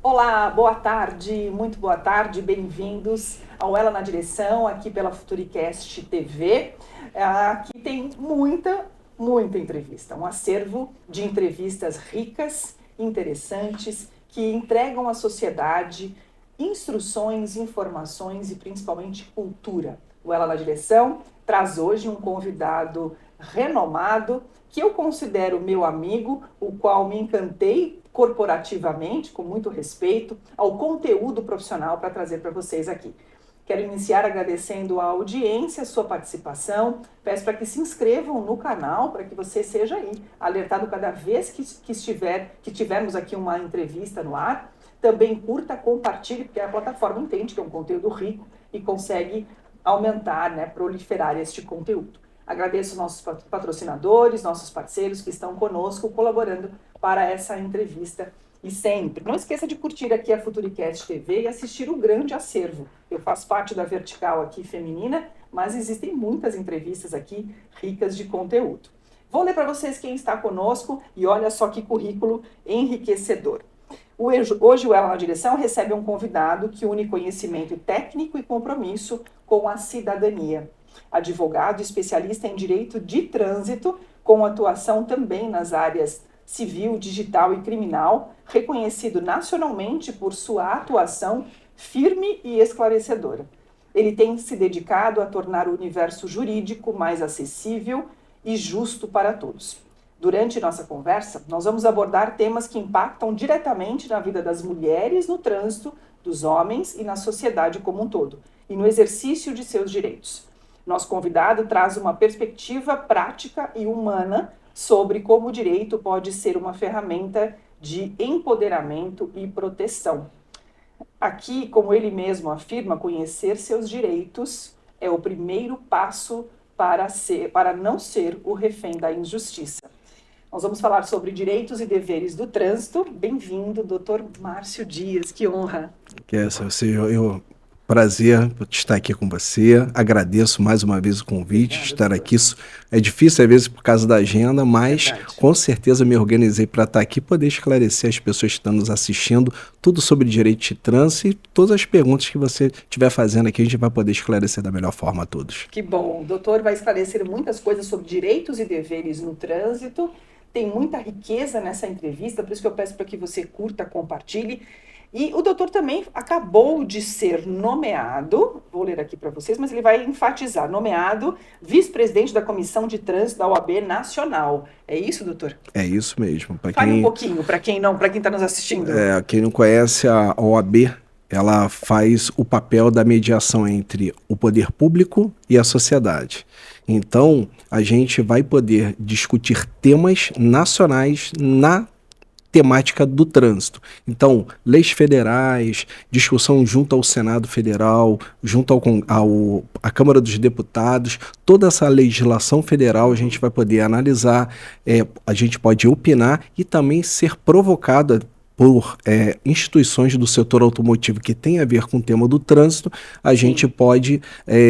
Olá, boa tarde, muito boa tarde, bem-vindos ao Ela na Direção, aqui pela Futuricast TV. Aqui tem muita entrevista, um acervo de entrevistas ricas, interessantes, que entregam à sociedade instruções, informações e principalmente cultura. O Ela na Direção traz hoje um convidado renomado, que eu considero meu amigo, o qual me encantei corporativamente, com muito respeito, ao conteúdo profissional para trazer para vocês aqui. Quero iniciar agradecendo a audiência, a sua participação. Peço para que se inscrevam no canal, para que você seja aí alertado cada vez que tivermos aqui uma entrevista no ar. Também curta, compartilhe, porque a plataforma entende que é um conteúdo rico e consegue aumentar, proliferar este conteúdo. Agradeço nossos patrocinadores, nossos parceiros que estão conosco, colaborando para essa entrevista. E sempre, não esqueça de curtir aqui a Futuricast TV e assistir o grande acervo. Eu faço parte da vertical aqui feminina, mas existem muitas entrevistas aqui ricas de conteúdo. Vou ler para vocês quem está conosco e olha só que currículo enriquecedor. Hoje o Ela na Direção recebe um convidado que une conhecimento técnico e compromisso com a cidadania. Advogado especialista em direito de trânsito, com atuação também nas áreas civil, digital e criminal, reconhecido nacionalmente por sua atuação firme e esclarecedora. Ele tem se dedicado a tornar o universo jurídico mais acessível e justo para todos. Durante nossa conversa, nós vamos abordar temas que impactam diretamente na vida das mulheres no trânsito, dos homens e na sociedade como um todo, e no exercício de seus direitos. Nosso convidado traz uma perspectiva prática e humana sobre como o direito pode ser uma ferramenta de empoderamento e proteção. Aqui, como ele mesmo afirma, conhecer seus direitos é o primeiro passo para não ser o refém da injustiça. Nós vamos falar sobre direitos e deveres do trânsito. Bem-vindo, Dr. Márcio Dias, que honra. Prazer estar aqui com você, agradeço mais uma vez o convite, estar aqui. Isso é difícil às vezes por causa da agenda, mas com certeza me organizei para estar aqui e poder esclarecer as pessoas que estão nos assistindo tudo sobre direito de trânsito e todas as perguntas que você estiver fazendo aqui, a gente vai poder esclarecer da melhor forma a todos. Que bom, o doutor vai esclarecer muitas coisas sobre direitos e deveres no trânsito, tem muita riqueza nessa entrevista, por isso que eu peço para que você curta, compartilhe. E o doutor também acabou de ser nomeado, vou ler aqui para vocês, mas ele vai enfatizar, nomeado vice-presidente da Comissão de Trânsito da OAB Nacional. É isso, doutor? É isso mesmo. Fale um pouquinho, para quem está nos assistindo. Quem não conhece a OAB, ela faz o papel da mediação entre o poder público e a sociedade. Então, a gente vai poder discutir temas nacionais na temática do trânsito. Então, leis federais, discussão junto ao Senado Federal, junto à Câmara dos Deputados, toda essa legislação federal a gente vai poder analisar, a gente pode opinar e também ser provocada por instituições do setor automotivo que tem a ver com o tema do trânsito, a gente pode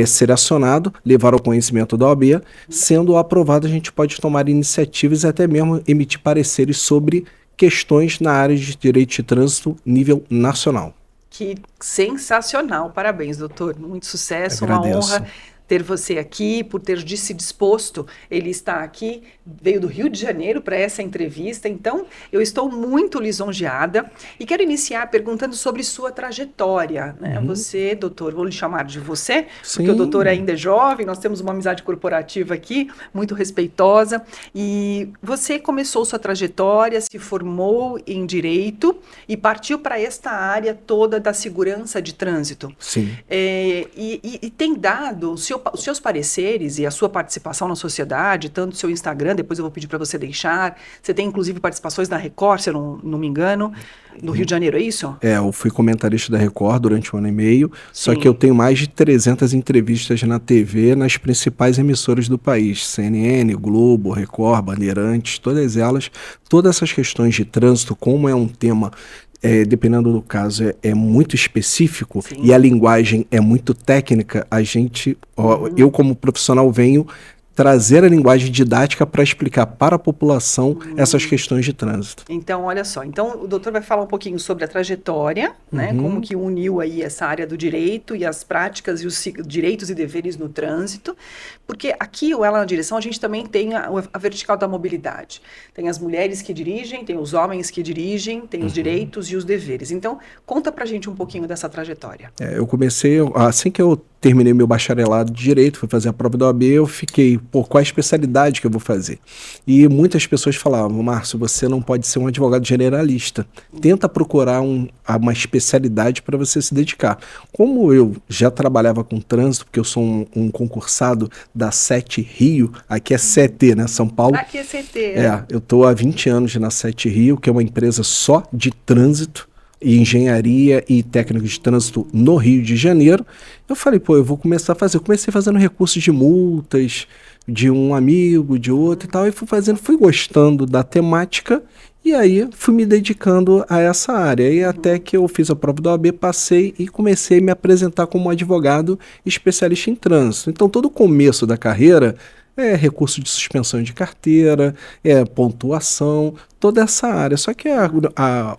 ser acionado, levar ao conhecimento da OAB, sendo aprovado a gente pode tomar iniciativas e até mesmo emitir pareceres sobre questões na área de direito de trânsito nível nacional. Que sensacional, parabéns, doutor, muito sucesso, uma honra ter você aqui, por ter se disposto. Ele está aqui, veio do Rio de Janeiro para essa entrevista, então eu estou muito lisonjeada e quero iniciar perguntando sobre sua trajetória, né? Você, doutor, vou lhe chamar de você, Sim. Porque o doutor ainda é jovem, nós temos uma amizade corporativa aqui, muito respeitosa, e você começou sua trajetória, se formou em Direito e partiu para esta área toda da segurança de trânsito. Sim. E tem dado os seus pareceres e a sua participação na sociedade, tanto o seu Instagram, depois eu vou pedir para você deixar, você tem inclusive participações na Record, se eu não me engano, no Rio de Janeiro, é isso? Eu fui comentarista da Record durante 1 ano e meio, só Sim. que eu tenho mais de 300 entrevistas na TV, nas principais emissoras do país, CNN, Globo, Record, Bandeirantes, todas elas, todas essas questões de trânsito, como é um tema dependendo do caso, é muito específico. Sim. E a linguagem é muito técnica, eu como profissional venho trazer a linguagem didática para explicar para a população essas questões de trânsito. Então, olha só, então o doutor vai falar um pouquinho sobre a trajetória, né, como que uniu aí essa área do direito e as práticas e os direitos e deveres no trânsito, porque aqui, o Ela na Direção, a gente também tem a vertical da mobilidade. Tem as mulheres que dirigem, tem os homens que dirigem, tem os direitos e os deveres. Então, conta pra gente um pouquinho dessa trajetória. Eu comecei, assim que eu terminei meu bacharelado de Direito, fui fazer a prova da OAB, eu fiquei, qual a especialidade que eu vou fazer? E muitas pessoas falavam, Márcio, você não pode ser um advogado generalista. Tenta procurar uma especialidade para você se dedicar. Como eu já trabalhava com trânsito, porque eu sou um concursado da SET Rio, aqui é CET, né, São Paulo. Aqui é CT. Eu estou há 20 anos na SET Rio, que é uma empresa só de trânsito, e engenharia e técnico de trânsito no Rio de Janeiro. Eu falei, eu vou começar a fazer. Eu comecei fazendo recursos de multas, de um amigo, de outro e tal, e fui gostando da temática, e aí fui me dedicando a essa área. E até que eu fiz a prova da OAB, passei e comecei a me apresentar como advogado especialista em trânsito. Então, todo o começo da carreira recurso de suspensão de carteira, pontuação, toda essa área. Só que a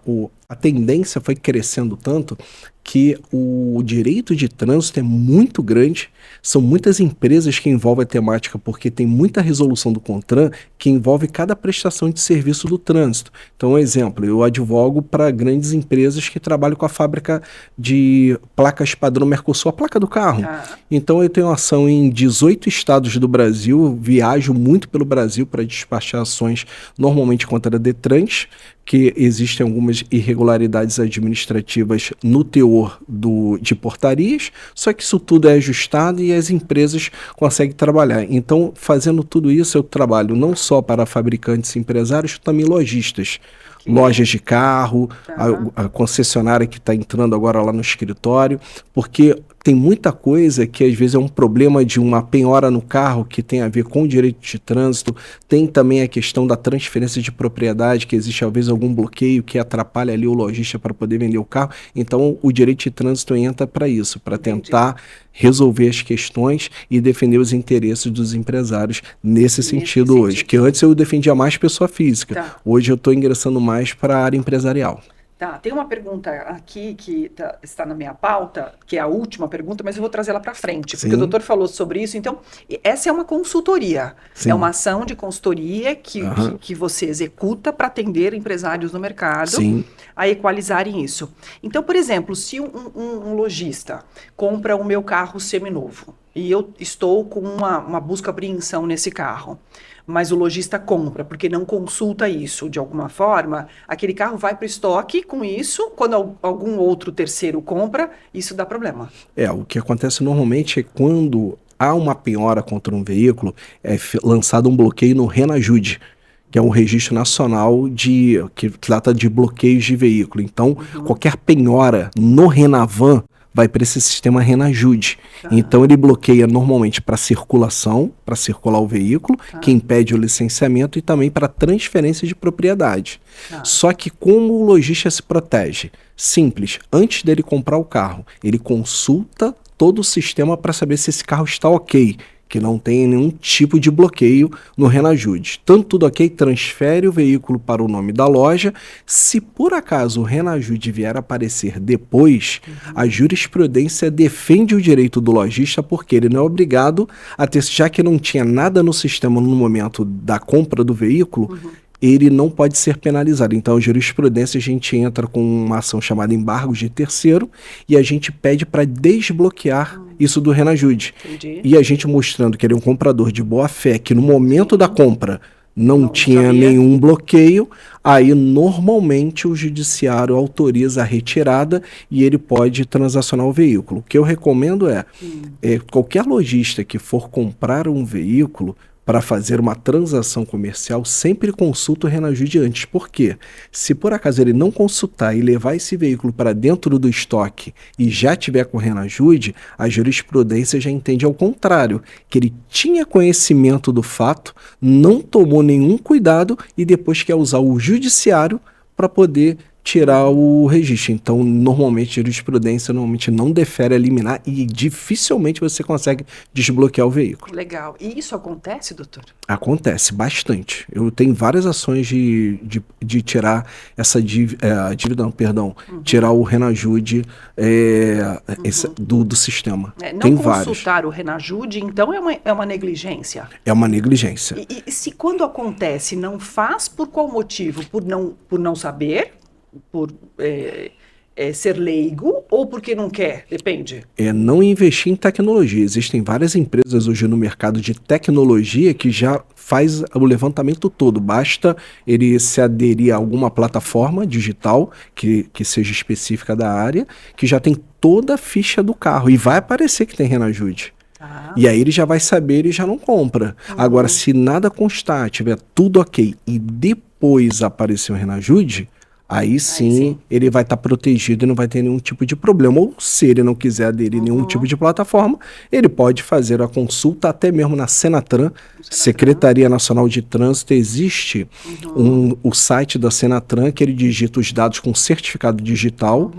tendência foi crescendo tanto que o direito de trânsito é muito grande, são muitas empresas que envolvem a temática, porque tem muita resolução do CONTRAN que envolve cada prestação de serviço do trânsito. Então, um exemplo, eu advogo para grandes empresas que trabalham com a fábrica de placas padrão Mercosul, a placa do carro. Então, eu tenho ação em 18 estados do Brasil, viajo muito pelo Brasil para despachar ações, normalmente contra Detrans, que existem algumas irregularidades administrativas no teor de portarias, só que isso tudo é ajustado e as empresas conseguem trabalhar. Então, fazendo tudo isso, eu trabalho não só para fabricantes e empresários, também lojistas. Lojas de carro, a concessionária que está entrando agora lá no escritório, porque tem muita coisa que às vezes é um problema de uma penhora no carro que tem a ver com o direito de trânsito, tem também a questão da transferência de propriedade, que existe às vezes algum bloqueio que atrapalha ali o lojista para poder vender o carro. Então o direito de trânsito entra para isso, para tentar resolver as questões e defender os interesses dos empresários nesse sentido hoje, que antes eu defendia mais pessoa física, hoje eu estou ingressando mais para a área empresarial. Tá, tem uma pergunta aqui que está na minha pauta, que é a última pergunta, mas eu vou trazer ela para frente, porque o doutor falou sobre isso. Então, essa é uma consultoria, é uma ação de consultoria que você executa para atender empresários no mercado a equalizarem isso. Então, por exemplo, se um lojista compra o meu carro seminovo e eu estou com uma busca e apreensão nesse carro, mas o lojista compra, porque não consulta isso de alguma forma, aquele carro vai para o estoque com isso, quando algum outro terceiro compra, isso dá problema. O que acontece normalmente é quando há uma penhora contra um veículo, é lançado um bloqueio no Renajude, que é um registro nacional que trata de bloqueios de veículo. Então, qualquer penhora no Renavan vai para esse sistema Renajude. Então ele bloqueia normalmente para circulação, para circular o veículo, que impede o licenciamento, e também para transferência de propriedade. Só que como o lojista se protege? Simples, antes dele comprar o carro, ele consulta todo o sistema para saber se esse carro está ok, que não tem nenhum tipo de bloqueio no Renajude. Tanto tudo ok, transfere o veículo para o nome da loja. Se por acaso o Renajude vier a aparecer depois, a jurisprudência defende o direito do lojista, porque ele não é obrigado a ter, já que não tinha nada no sistema no momento da compra do veículo, ele não pode ser penalizado. Então, a jurisprudência, a gente entra com uma ação chamada embargo de terceiro e a gente pede para desbloquear isso do Renajude. E a gente mostrando que ele é um comprador de boa fé, que no momento da compra não tinha nenhum bloqueio, aí normalmente o judiciário autoriza a retirada e ele pode transacionar o veículo. O que eu recomendo é qualquer lojista que for comprar um veículo, para fazer uma transação comercial, sempre consulta o Renajude antes. Por quê? Se por acaso ele não consultar e levar esse veículo para dentro do estoque e já tiver com o Renajude, a jurisprudência já entende ao contrário, que ele tinha conhecimento do fato, não tomou nenhum cuidado e depois quer usar o judiciário para poder tirar o registro. Então, normalmente, a jurisprudência não defere a liminar e dificilmente você consegue desbloquear o veículo. Legal. E isso acontece, doutor? Acontece bastante. Eu tenho várias ações de tirar essa dívida, tirar o Renajude do sistema. Não tem consultar vários. o Renajude, então, é uma negligência? É uma negligência. E se quando acontece, não faz, por qual motivo? Por não saber? Por ser leigo ou porque não quer? Depende. Não investir em tecnologia. Existem várias empresas hoje no mercado de tecnologia que já faz o levantamento todo. Basta ele se aderir a alguma plataforma digital que seja específica da área, que já tem toda a ficha do carro e vai aparecer que tem Renajude. E aí ele já vai saber e já não compra. Agora, se nada constar, tiver tudo ok e depois aparecer o Renajude, aí sim ele vai estar protegido e não vai ter nenhum tipo de problema. Ou se ele não quiser aderir a nenhum tipo de plataforma, ele pode fazer a consulta até mesmo na Senatran, Secretaria Nacional de Trânsito. Existe o site da Senatran que ele digita os dados com certificado digital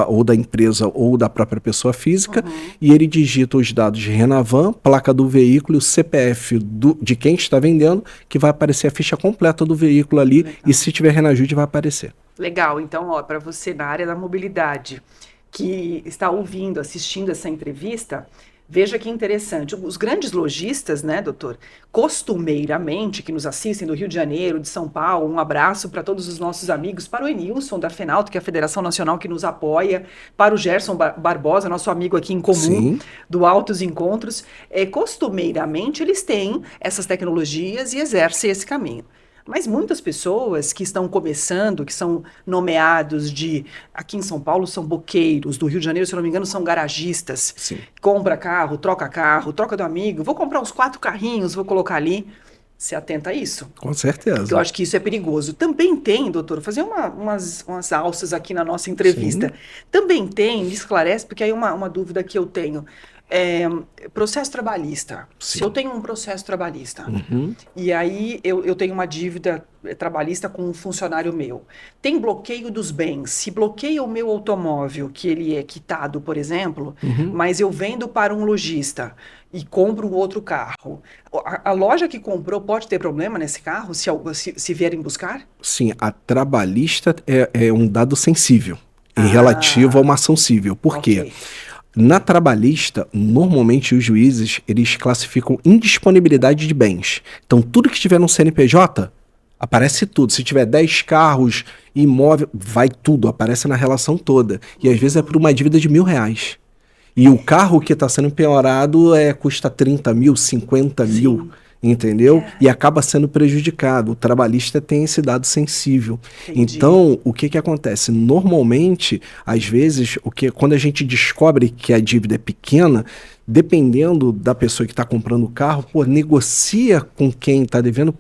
ou da empresa ou da própria pessoa física e ele digita os dados de Renavan, placa do veículo, o CPF de quem está vendendo, que vai aparecer a ficha completa do veículo ali. Legal. E se tiver Renajude vai aparecer. Legal, então, para você na área da mobilidade, que está ouvindo, assistindo essa entrevista, veja que interessante. Os grandes lojistas, né, doutor, costumeiramente, que nos assistem do Rio de Janeiro, de São Paulo, um abraço para todos os nossos amigos, para o Enilson da FENALTO, que é a Federação Nacional que nos apoia, para o Gerson Barbosa, nosso amigo aqui em comum, do Altos Encontros, costumeiramente eles têm essas tecnologias e exercem esse caminho. Mas muitas pessoas que estão começando, que são nomeados aqui em São Paulo são boqueiros, do Rio de Janeiro, se eu não me engano, são garagistas. Sim. Compra carro, troca do amigo, vou comprar uns 4 carrinhos, vou colocar ali. Se atenta a isso. Com certeza. Porque eu acho que isso é perigoso. Também tem, doutor, vou fazer umas alças aqui na nossa entrevista. Sim. Também tem, me esclarece, porque aí uma dúvida que eu tenho. Processo trabalhista. Sim. Se eu tenho um processo trabalhista e aí eu tenho uma dívida trabalhista com um funcionário meu, tem bloqueio dos bens. Se bloqueia o meu automóvel, que ele é quitado, por exemplo, mas eu vendo para um lojista e compro um outro carro, a loja que comprou pode ter problema nesse carro se vierem buscar? Sim, a trabalhista é um dado sensível em relativo a uma ação civil. Por quê? Na trabalhista, normalmente os juízes, eles classificam indisponibilidade de bens. Então, tudo que tiver no CNPJ, aparece tudo. Se tiver 10 carros, imóvel, vai tudo, aparece na relação toda. E às vezes é por uma dívida de R$1.000. E o carro que está sendo penhorado custa 30 mil, 50 mil. Entendeu? E acaba sendo prejudicado. O trabalhista tem esse dado sensível. Entendi. Então, o que acontece? Normalmente, às vezes, quando a gente descobre que a dívida é pequena, dependendo da pessoa que está comprando o carro, negocia com quem está devendo,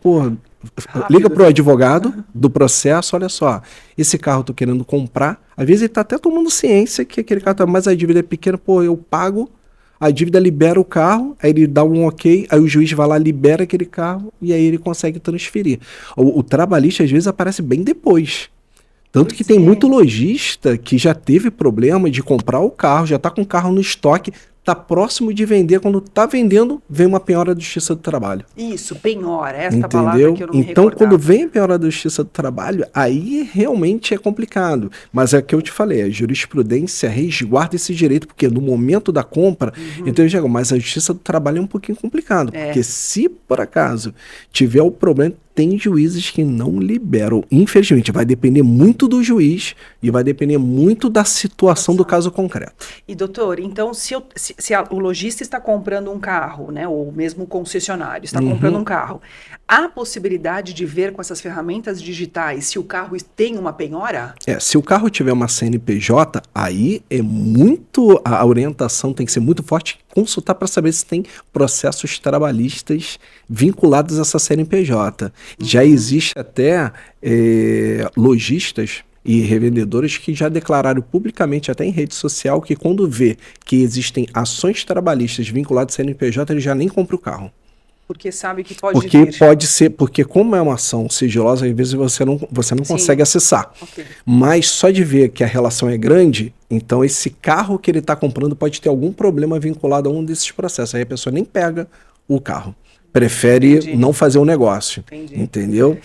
liga para o advogado do processo, olha só, esse carro eu estou querendo comprar, às vezes ele está até tomando ciência que aquele carro mas a dívida é pequena, eu pago, a dívida libera o carro, aí ele dá um ok, aí o juiz vai lá, libera aquele carro e aí ele consegue transferir. O trabalhista às vezes aparece bem depois. Tanto que tem muito lojista que já teve problema de comprar o carro, já está com o carro no estoque, está próximo de vender, quando está vendendo, vem uma penhora da Justiça do Trabalho. Isso, penhora, esta palavra que eu não me Então, recordava. quando vem a penhora da Justiça do Trabalho, aí realmente é complicado. Mas é o que eu te falei, a jurisprudência resguarda esse direito, porque no momento da compra, então eu digo, mas a Justiça do Trabalho é um pouquinho complicado, porque se por acaso tiver o problema, tem juízes que não liberam. Infelizmente, vai depender muito do juiz e vai depender muito da situação do caso concreto. E, doutor, então, se o lojista está comprando um carro, né, ou mesmo o concessionário está comprando um carro, há possibilidade de ver com essas ferramentas digitais se o carro tem uma penhora? Se o carro tiver uma CNPJ, aí a orientação tem que ser muito forte, consultar para saber se tem processos trabalhistas vinculados a essa CNPJ. Já existe até lojistas e revendedores que já declararam publicamente, até em rede social, que quando vê que existem ações trabalhistas vinculadas ao CNPJ, ele já nem compra o carro. porque sabe que pode Porque vir. pode ser, porque como é uma ação sigilosa, às vezes você não consegue acessar. Okay. Mas só de ver que a relação é grande, então esse carro que ele está comprando pode ter algum problema vinculado a um desses processos. Aí a pessoa nem pega o carro. Prefere não fazer o negócio. Entendeu?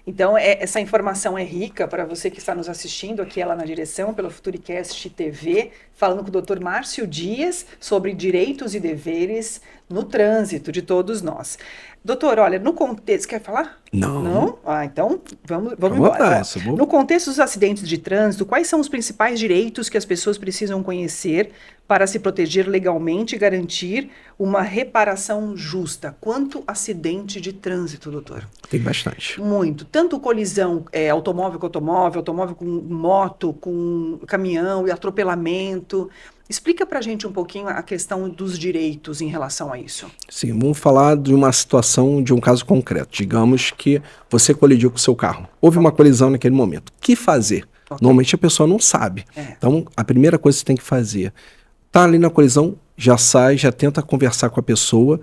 Então, essa informação é rica para você que está nos assistindo aqui, ela na direção, pelo Futuricast TV, falando com o Dr. Márcio Dias sobre direitos e deveres no trânsito de todos nós. Doutor, olha, no contexto... Quer falar? Não. Não? Então, vamos embora. No contexto dos acidentes de trânsito, quais são os principais direitos que as pessoas precisam conhecer para se proteger legalmente e garantir uma reparação justa? Quanto acidente de trânsito, doutor? Tem bastante. Muito. Tanto colisão automóvel com automóvel, automóvel com moto, com caminhão e atropelamento... Explica pra gente um pouquinho a questão dos direitos em relação a isso. Sim, vamos falar de uma situação, de um caso concreto. Digamos que você colidiu com o seu carro. Houve uma colisão naquele momento. O que fazer? Normalmente a pessoa não sabe. Então, a primeira coisa que você tem que fazer, tá ali na colisão, já sai, já tenta conversar com a pessoa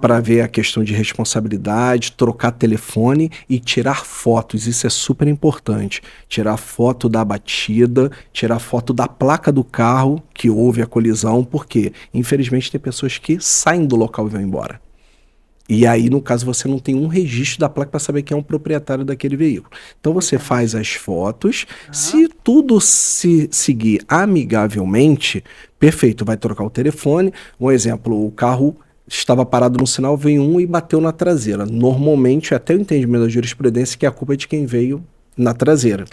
para ver a questão de responsabilidade, trocar telefone e tirar fotos. Isso é super importante. Tirar foto da batida, tirar foto da placa do carro que houve a colisão, porque infelizmente tem pessoas que saem do local e vão embora. E aí, no caso, você não tem um registro da placa para saber quem é o proprietário daquele veículo. Então você faz as fotos, se tudo se seguir amigavelmente, perfeito, vai trocar o telefone. Um exemplo, o carro estava parado no sinal, veio um e bateu na traseira. Normalmente, até o entendimento da jurisprudência, que a culpa é de quem veio na traseira,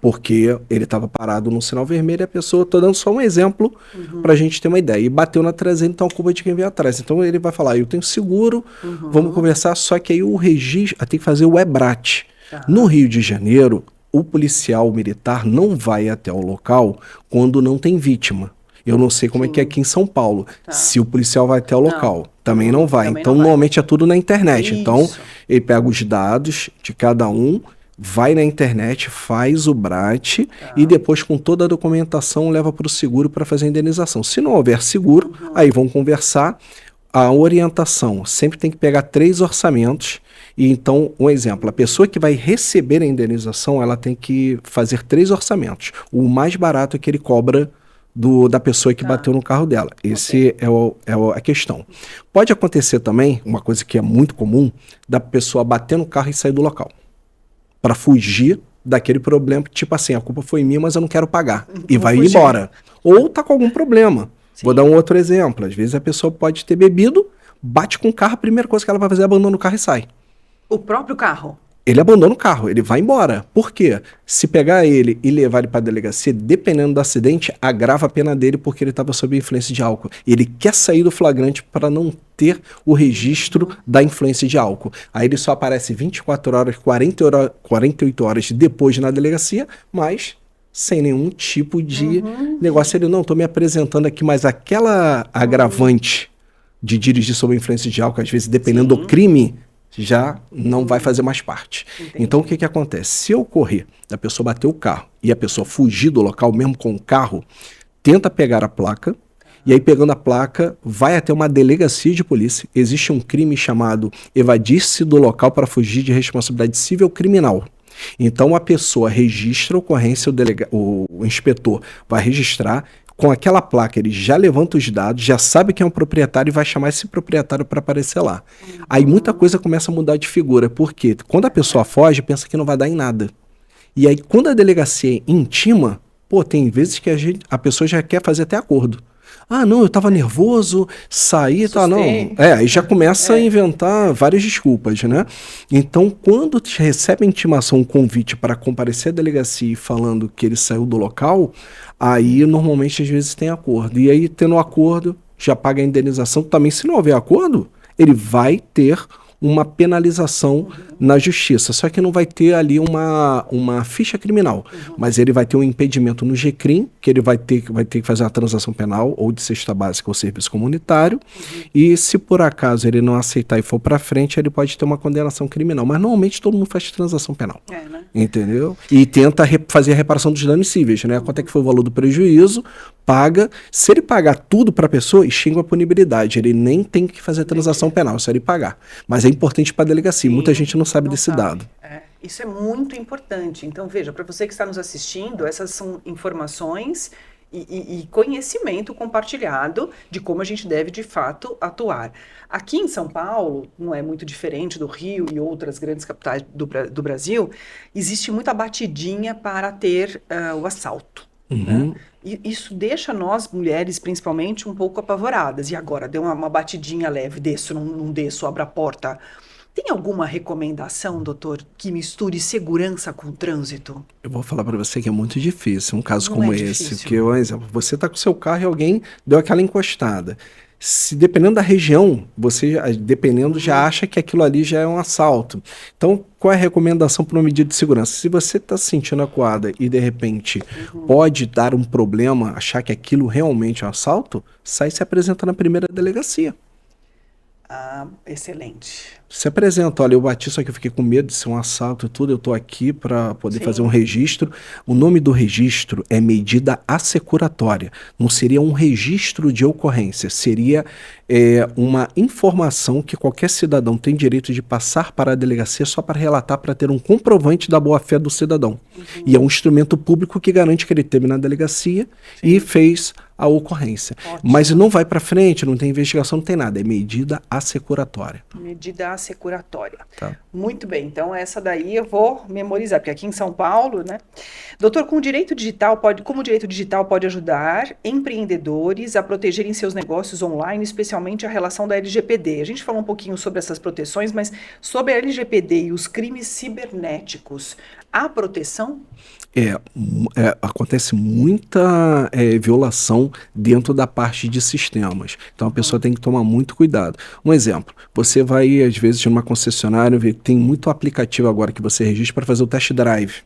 porque ele estava parado no sinal vermelho e a pessoa, estou dando só um exemplo para a gente ter uma ideia, e bateu na traseira, então a culpa é de quem veio atrás. Então ele vai falar, eu tenho seguro, vamos conversar, só que aí o registro, tem que fazer o EBRAT. No Rio de Janeiro, o policial militar não vai até o local quando não tem vítima. Eu não sei como é que é aqui em São Paulo, se o policial vai até o local. Também não vai. Então, normalmente é tudo na internet. Então, ele pega os dados de cada um, vai na internet, faz o BRAT e depois, com toda a documentação, leva para o seguro para fazer a indenização. Se não houver seguro, aí vão conversar. A orientação sempre tem que pegar 3 orçamentos. E então, um exemplo, a pessoa que vai receber a indenização, ela tem que fazer 3 orçamentos. O mais barato é que ele cobra da pessoa que bateu no carro dela. Esse é a questão. Pode acontecer também, uma coisa que é muito comum, da pessoa bater no carro e sair do local, para fugir daquele problema, tipo assim, a culpa foi minha, mas eu não quero pagar. E vai embora. Ou tá com algum problema. Vou dar um outro exemplo. Às vezes a pessoa pode ter bebido, bate com o carro, a primeira coisa que ela vai fazer é abandonar o carro e sai. O próprio carro? Ele abandona o carro, ele vai embora. Por quê? Se pegar ele e levar ele para a delegacia, dependendo do acidente, agrava a pena dele porque ele estava sob influência de álcool. Ele quer sair do flagrante para não ter o registro da influência de álcool. Aí ele só aparece 24 horas, 48 horas depois na delegacia, mas sem nenhum tipo de negócio. Ele, não, estou me apresentando aqui, mas aquela agravante de dirigir sob influência de álcool, às vezes, dependendo do crime, já não vai fazer mais parte. Então, o que acontece? Se ocorrer da pessoa bater o carro e a pessoa fugir do local, mesmo com o carro, tenta pegar a placa, e aí, pegando a placa, vai até uma delegacia de polícia. Existe um crime chamado evadir-se do local para fugir de responsabilidade civil criminal. Então, a pessoa registra a ocorrência, o inspetor vai registrar. Com aquela placa, ele já levanta os dados, já sabe quem é o proprietário e vai chamar esse proprietário para aparecer lá. Aí muita coisa começa a mudar de figura, porque quando a pessoa foge, pensa que não vai dar em nada. E aí, quando a delegacia intima, tem vezes que a pessoa já quer fazer até acordo. Ah, não, eu estava nervoso, saí, tá, não. Aí já começa a inventar várias desculpas, né? Então, quando recebe a intimação, um convite para comparecer à delegacia falando que ele saiu do local, aí normalmente às vezes tem acordo. E aí, tendo um acordo, já paga a indenização. Também, se não houver acordo, ele vai ter uma penalização na justiça. Só que não vai ter ali uma ficha criminal, mas ele vai ter um impedimento no GCRIM, que ele vai ter que fazer uma transação penal ou de cesta básica ou serviço comunitário, e se por acaso ele não aceitar e for para frente, ele pode ter uma condenação criminal. Mas normalmente todo mundo faz transação penal, né? Entendeu? E tenta fazer a reparação dos danos cíveis, né? Quanto é que foi o valor do prejuízo, paga. Se ele pagar tudo para a pessoa, extingue a punibilidade. Ele nem tem que fazer a transação penal, se ele pagar. Mas é importante para a delegacia. Muita gente não sabe desse dado. Isso é muito importante. Então, veja, para você que está nos assistindo, essas são informações e conhecimento compartilhado de como a gente deve, de fato, atuar. Aqui em São Paulo, não é muito diferente do Rio e outras grandes capitais do Brasil, existe muita batidinha para ter o assalto. Né? E isso deixa nós, mulheres, principalmente, um pouco apavoradas. E agora, deu uma batidinha leve, desço, não desço, abro a porta. Tem alguma recomendação, doutor, que misture segurança com trânsito? Eu vou falar para você que é muito difícil, um caso Não como é esse. difícil. Porque, por exemplo, você está com o seu carro e alguém deu aquela encostada. Se dependendo da região, você, dependendo, já acha que aquilo ali já é um assalto. Então, qual é a recomendação para uma medida de segurança? Se você está se sentindo acuada e, de repente, pode dar um problema, achar que aquilo realmente é um assalto, sai e se apresenta na primeira delegacia. Ah, excelente. Se apresenta, olha, eu bati, só que eu fiquei com medo de ser um assalto e tudo, eu tô aqui para poder fazer um registro. O nome do registro é medida assecuratória, não seria um registro de ocorrência, seria uma informação que qualquer cidadão tem direito de passar para a delegacia só para relatar, para ter um comprovante da boa-fé do cidadão. E é um instrumento público que garante que ele esteve na delegacia e fez a ocorrência. Mas não vai para frente, não tem investigação, não tem nada, é medida assecuratória. Medida assecuratória. Tá. Muito bem, então essa daí eu vou memorizar, porque aqui em São Paulo, né? Doutor, como o direito digital pode ajudar empreendedores a protegerem seus negócios online, especialmente a relação da LGPD? A gente falou um pouquinho sobre essas proteções, mas sobre a LGPD e os crimes cibernéticos, há proteção? Acontece muita violação dentro da parte de sistemas. Então a pessoa tem que tomar muito cuidado. Um exemplo, você vai às vezes numa concessionária, tem muito aplicativo agora que você registra para fazer o test drive.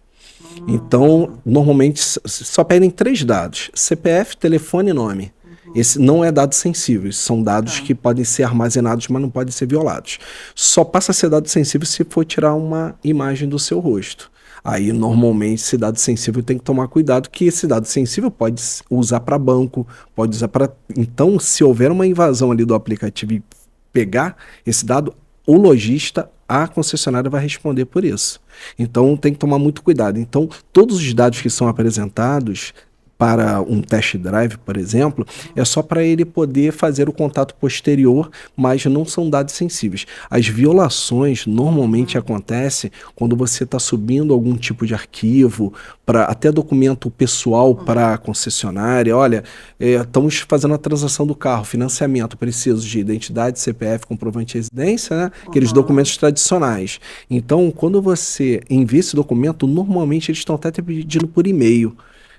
Então, normalmente só pedem 3 dados: CPF, telefone e nome. Esse não é dado sensível, são dados que podem ser armazenados, mas não podem ser violados. Só passa a ser dado sensível se for tirar uma imagem do seu rosto. Aí, normalmente, esse dado sensível tem que tomar cuidado, que esse dado sensível pode usar para banco, pode usar para... Então, se houver uma invasão ali do aplicativo e pegar esse dado, o lojista, a concessionária vai responder por isso. Então, tem que tomar muito cuidado. Então, todos os dados que são apresentados para um test drive, por exemplo, é só para ele poder fazer o contato posterior, mas não são dados sensíveis. As violações normalmente acontecem quando você está subindo algum tipo de arquivo, até documento pessoal para a concessionária. Olha, estamos fazendo a transação do carro, financiamento, preciso de identidade, CPF, comprovante de residência, né? Aqueles documentos tradicionais. Então, quando você envia esse documento, normalmente eles estão até te pedindo por e-mail.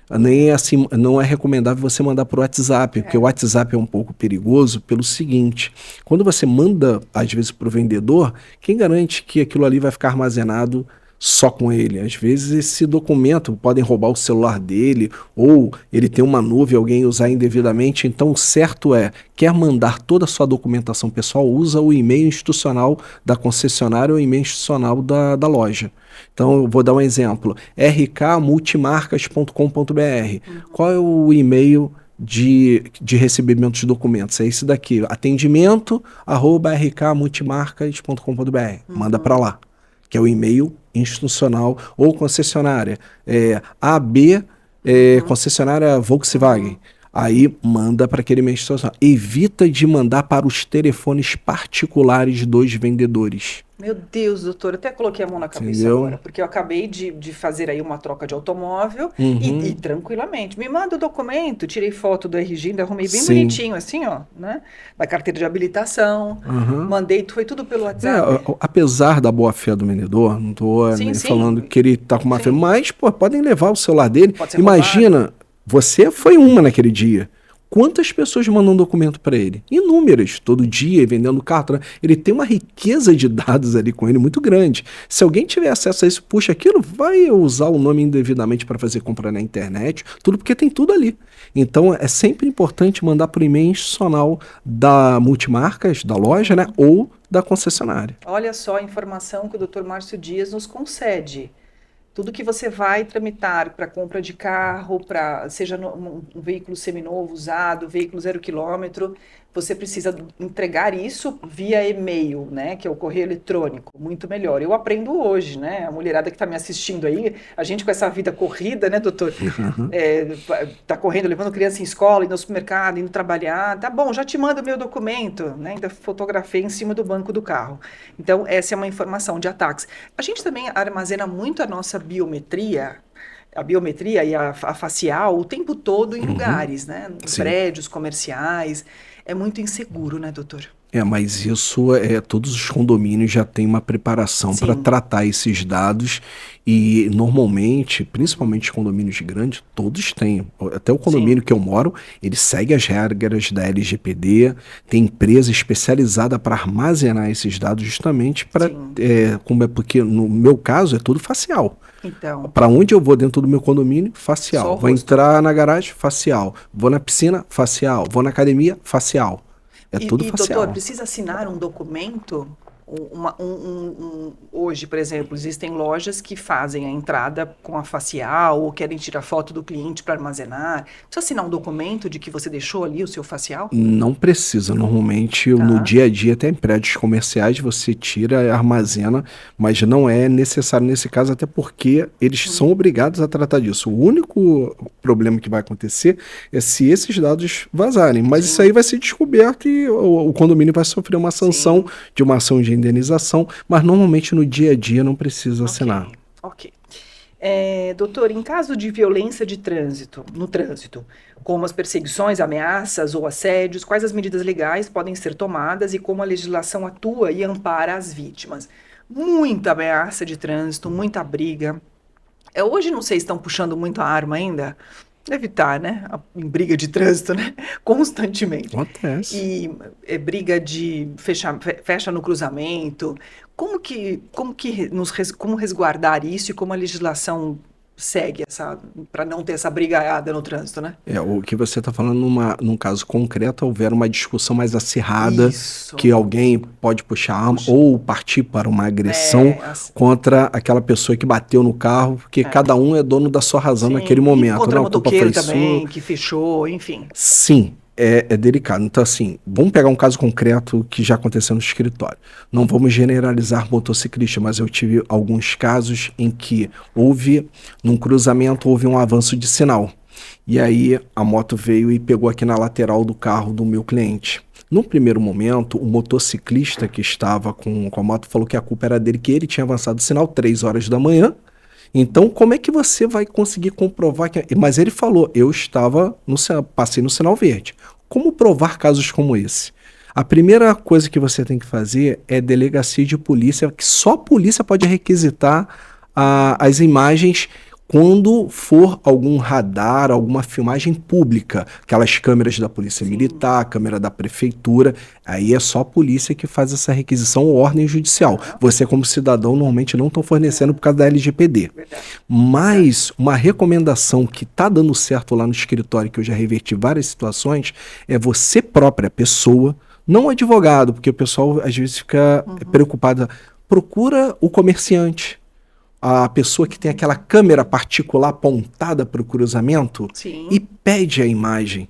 Nem assim, não é recomendável você mandar por WhatsApp, porque o WhatsApp é um pouco perigoso pelo seguinte: quando você manda, às vezes, para o vendedor, quem garante que aquilo ali vai ficar armazenado só com ele? Às vezes esse documento, podem roubar o celular dele, ou ele tem uma nuvem, alguém usar indevidamente. Então o certo quer mandar toda a sua documentação pessoal, usa o e-mail institucional da concessionária ou o e-mail institucional da loja. Então, eu vou dar um exemplo: rkmultimarcas.com.br. Qual é o e-mail de recebimento de documentos? É esse daqui, atendimento@rkmultimarcas.com.br. Manda para lá, que é o e-mail institucional. Ou concessionária, concessionária Volkswagen. Aí manda para aquele e-mail institucional. Evita de mandar para os telefones particulares dos vendedores. Meu Deus, doutor, eu até coloquei a mão na cabeça. Entendeu? Agora, porque eu acabei de fazer aí uma troca de automóvel e tranquilamente. Me manda o documento, tirei foto do RG, ainda arrumei bem bonitinho, assim, ó, né? Da carteira de habilitação, mandei, foi tudo pelo WhatsApp. Apesar da boa-fé do vendedor, não estou falando que ele está com má fé, mas podem levar o celular dele. Imagina, você foi uma naquele dia. Quantas pessoas mandam um documento para ele? Inúmeras, todo dia, vendendo carro. Ele tem uma riqueza de dados ali com ele muito grande. Se alguém tiver acesso a isso, puxa, aquilo vai usar o nome indevidamente para fazer compra na internet, tudo porque tem tudo ali. Então é sempre importante mandar por e-mail institucional da multimarcas, da loja, né, ou da concessionária. Olha só a informação que o Dr. Márcio Dias nos concede. Tudo que você vai tramitar para compra de carro, seja um veículo seminovo, usado, veículo 0 km, você precisa entregar isso via e-mail, né? Que é o correio eletrônico, muito melhor. Eu aprendo hoje, né? A mulherada que está me assistindo aí, a gente com essa vida corrida, né, doutor? Tá correndo, levando criança em escola, indo ao supermercado, indo trabalhar. Tá bom, já te mando o meu documento, né? Ainda fotografei em cima do banco do carro. Então, essa é uma informação de ataques. A gente também armazena muito a nossa biometria e a facial o tempo todo em lugares, né? Em prédios comerciais. É muito inseguro, né, doutor? Mas isso todos os condomínios já têm uma preparação para tratar esses dados e normalmente, principalmente os condomínios grandes, todos têm. Até o condomínio que eu moro, ele segue as regras da LGPD, tem empresa especializada para armazenar esses dados justamente para, porque no meu caso é tudo facial. Então, para onde eu vou dentro do meu condomínio? Facial. Vou entrar na garagem? Facial. Vou na piscina? Facial. Vou na academia? Facial. Tudo facial. Doutor, precisa assinar um documento? Hoje, por exemplo, existem lojas que fazem a entrada com a facial ou querem tirar foto do cliente para armazenar. Precisa assinar um documento de que você deixou ali o seu facial? Não precisa. Normalmente, no dia a dia, até em prédios comerciais, você tira e armazena, mas não é necessário nesse caso, até porque eles são obrigados a tratar disso. O único problema que vai acontecer é se esses dados vazarem, mas isso aí vai ser descoberto e o condomínio vai sofrer uma sanção de uma ação de indenização, mas normalmente no dia a dia não precisa assinar. Ok. Doutor, em caso de violência no trânsito, como as perseguições, ameaças ou assédios, quais as medidas legais podem ser tomadas e como a legislação atua e ampara as vítimas? Muita ameaça de trânsito, muita briga. Hoje não sei se estão puxando muito a arma ainda. Deve estar, né? Em briga de trânsito, né? Constantemente. Acontece. E briga de fecha no cruzamento. Como resguardar isso e como a legislação segue para não ter essa brigaiada no trânsito, né? O que você está falando num caso concreto, houver uma discussão mais acirrada, que alguém pode puxar arma ou partir para uma agressão contra aquela pessoa que bateu no carro, porque cada um é dono da sua razão naquele momento. Contra o motoqueiro também, que fechou, enfim. Sim. É delicado. Então, assim, vamos pegar um caso concreto que já aconteceu no escritório. Não vamos generalizar motociclista, mas eu tive alguns casos em que num cruzamento, houve um avanço de sinal. E aí, a moto veio e pegou aqui na lateral do carro do meu cliente. No primeiro momento, o motociclista que estava com a moto falou que a culpa era dele, que ele tinha avançado o sinal 3 horas da manhã. Então, como é que você vai conseguir comprovar que... Mas ele falou, passei no sinal verde. Como provar casos como esse? A primeira coisa que você tem que fazer é delegacia de polícia, que só a polícia pode requisitar as imagens quando for algum radar, alguma filmagem pública, aquelas câmeras da polícia militar, câmera da prefeitura, aí é só a polícia que faz essa requisição ou ordem judicial. Você, como cidadão, normalmente não está fornecendo por causa da LGPD. Mas uma recomendação que está dando certo lá no escritório, que eu já reverti várias situações, é você própria, pessoa, não advogado, porque o pessoal às vezes fica preocupado. Procura o comerciante, a pessoa que tem aquela câmera particular apontada para o cruzamento e pede a imagem.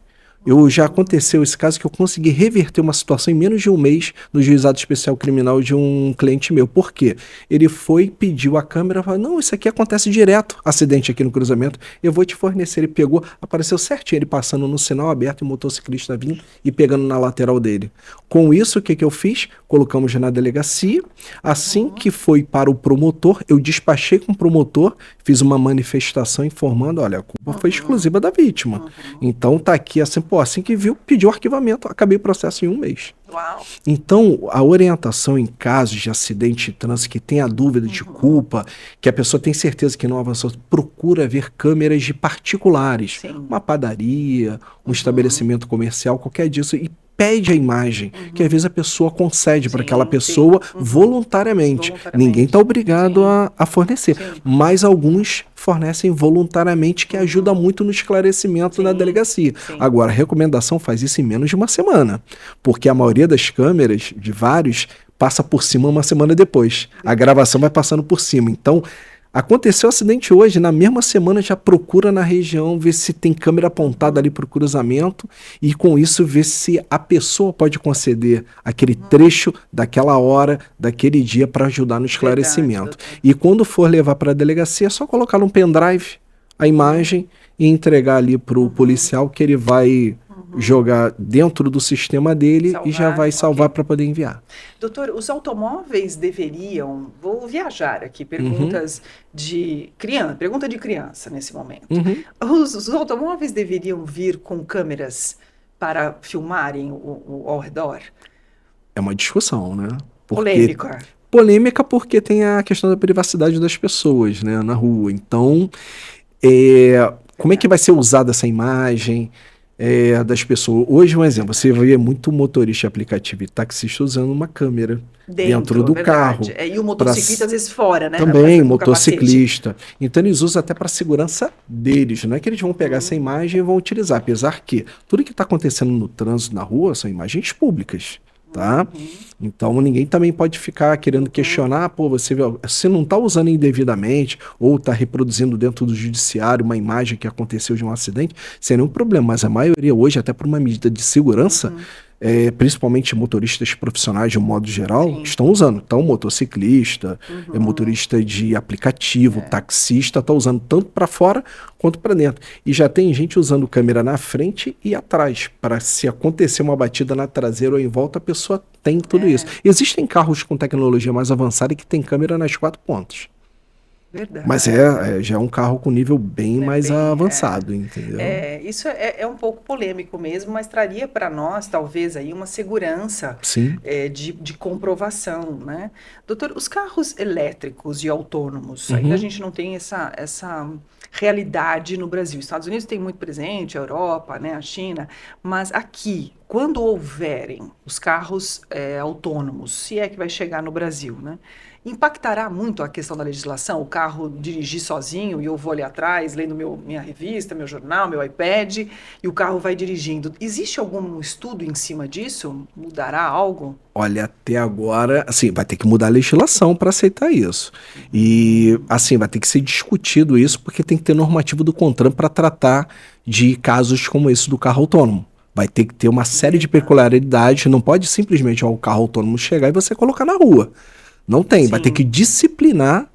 Já aconteceu esse caso que eu consegui reverter uma situação em menos de um mês no juizado especial criminal de um cliente meu. Por quê? Ele pediu a câmera, falou, não, isso aqui acontece direto, acidente aqui no cruzamento, eu vou te fornecer. Ele pegou, apareceu certinho, ele passando no sinal aberto e o motociclista vindo e pegando na lateral dele. Com isso, o que eu fiz? Colocamos na delegacia, assim que foi para o promotor, eu despachei com o promotor, fiz uma manifestação informando, olha, a culpa foi exclusiva da vítima. Então tá aqui essa importância. pô, assim que viu, pediu arquivamento, acabei o processo em 1 mês. Uau. Então, a orientação em casos de acidente de trânsito que tem a dúvida de culpa, que a pessoa tem certeza que não avançou, procura ver câmeras de particulares, Sim. uma padaria, um estabelecimento comercial, qualquer disso, e pede a imagem, que às vezes a pessoa concede para aquela pessoa voluntariamente. Ninguém está obrigado a fornecer, mas alguns fornecem voluntariamente, que ajuda muito no esclarecimento na delegacia. Agora, a recomendação faz isso em menos de uma semana, porque a maioria das câmeras, de vários, passa por cima uma semana depois. A gravação vai passando por cima. Então, aconteceu o acidente hoje, na mesma semana já procura na região, ver se tem câmera apontada ali para o cruzamento e com isso ver se a pessoa pode conceder aquele trecho daquela hora, daquele dia para ajudar no esclarecimento. E quando for levar para a delegacia, é só colocar num pendrive a imagem e entregar ali para o policial, que ele vai jogar dentro do sistema dele e já vai salvar para poder enviar. Doutor, os automóveis deveriam, vou viajar aqui, perguntas de criança, pergunta de criança nesse momento. Os automóveis deveriam vir com câmeras para filmarem ao redor? É uma discussão, né? Polêmica porque tem a questão da privacidade das pessoas, né, na rua. Então, como é que vai ser usada essa imagem das pessoas? Hoje, um exemplo, você vê muito motorista aplicativo e taxista usando uma câmera dentro do carro. E o motociclista às vezes fora, né? Também, motociclista. Então eles usam até para a segurança deles. Não é que eles vão pegar essa imagem e vão utilizar. Apesar que tudo que está acontecendo no trânsito, na rua, são imagens públicas. Tá? Então ninguém também pode ficar querendo questionar, pô, você não está usando indevidamente ou está reproduzindo dentro do judiciário uma imagem que aconteceu de um acidente, sem nenhum problema, mas a maioria hoje, até por uma medida de segurança, principalmente motoristas profissionais de um modo geral, estão usando. Então motociclista, motorista de aplicativo, taxista, está usando tanto para fora quanto para dentro. E já tem gente usando câmera na frente e atrás, para se acontecer uma batida na traseira ou em volta, a pessoa tem tudo isso. Existem carros com tecnologia mais avançada que tem câmera nas 4 pontas. Verdade. Mas já é um carro com nível bem mais avançado, entendeu? Isso é um pouco polêmico mesmo, mas traria para nós, talvez, aí uma segurança de comprovação, né? Doutor, os carros elétricos e autônomos, ainda a gente não tem essa realidade no Brasil. Os Estados Unidos tem muito presente, a Europa, né, a China, mas aqui, quando houverem os carros autônomos, se é que vai chegar no Brasil, né? Impactará muito a questão da legislação, o carro dirigir sozinho e eu vou ali atrás, lendo minha revista, meu jornal, meu iPad, e o carro vai dirigindo. Existe algum estudo em cima disso? Mudará algo? Olha, até agora, assim, vai ter que mudar a legislação para aceitar isso. E, assim, vai ter que ser discutido isso, porque tem que ter normativo do CONTRAN para tratar de casos como esse do carro autônomo. Vai ter que ter uma série de peculiaridades, não pode simplesmente o carro autônomo chegar e você colocar na rua. Não tem, vai ter que disciplinar,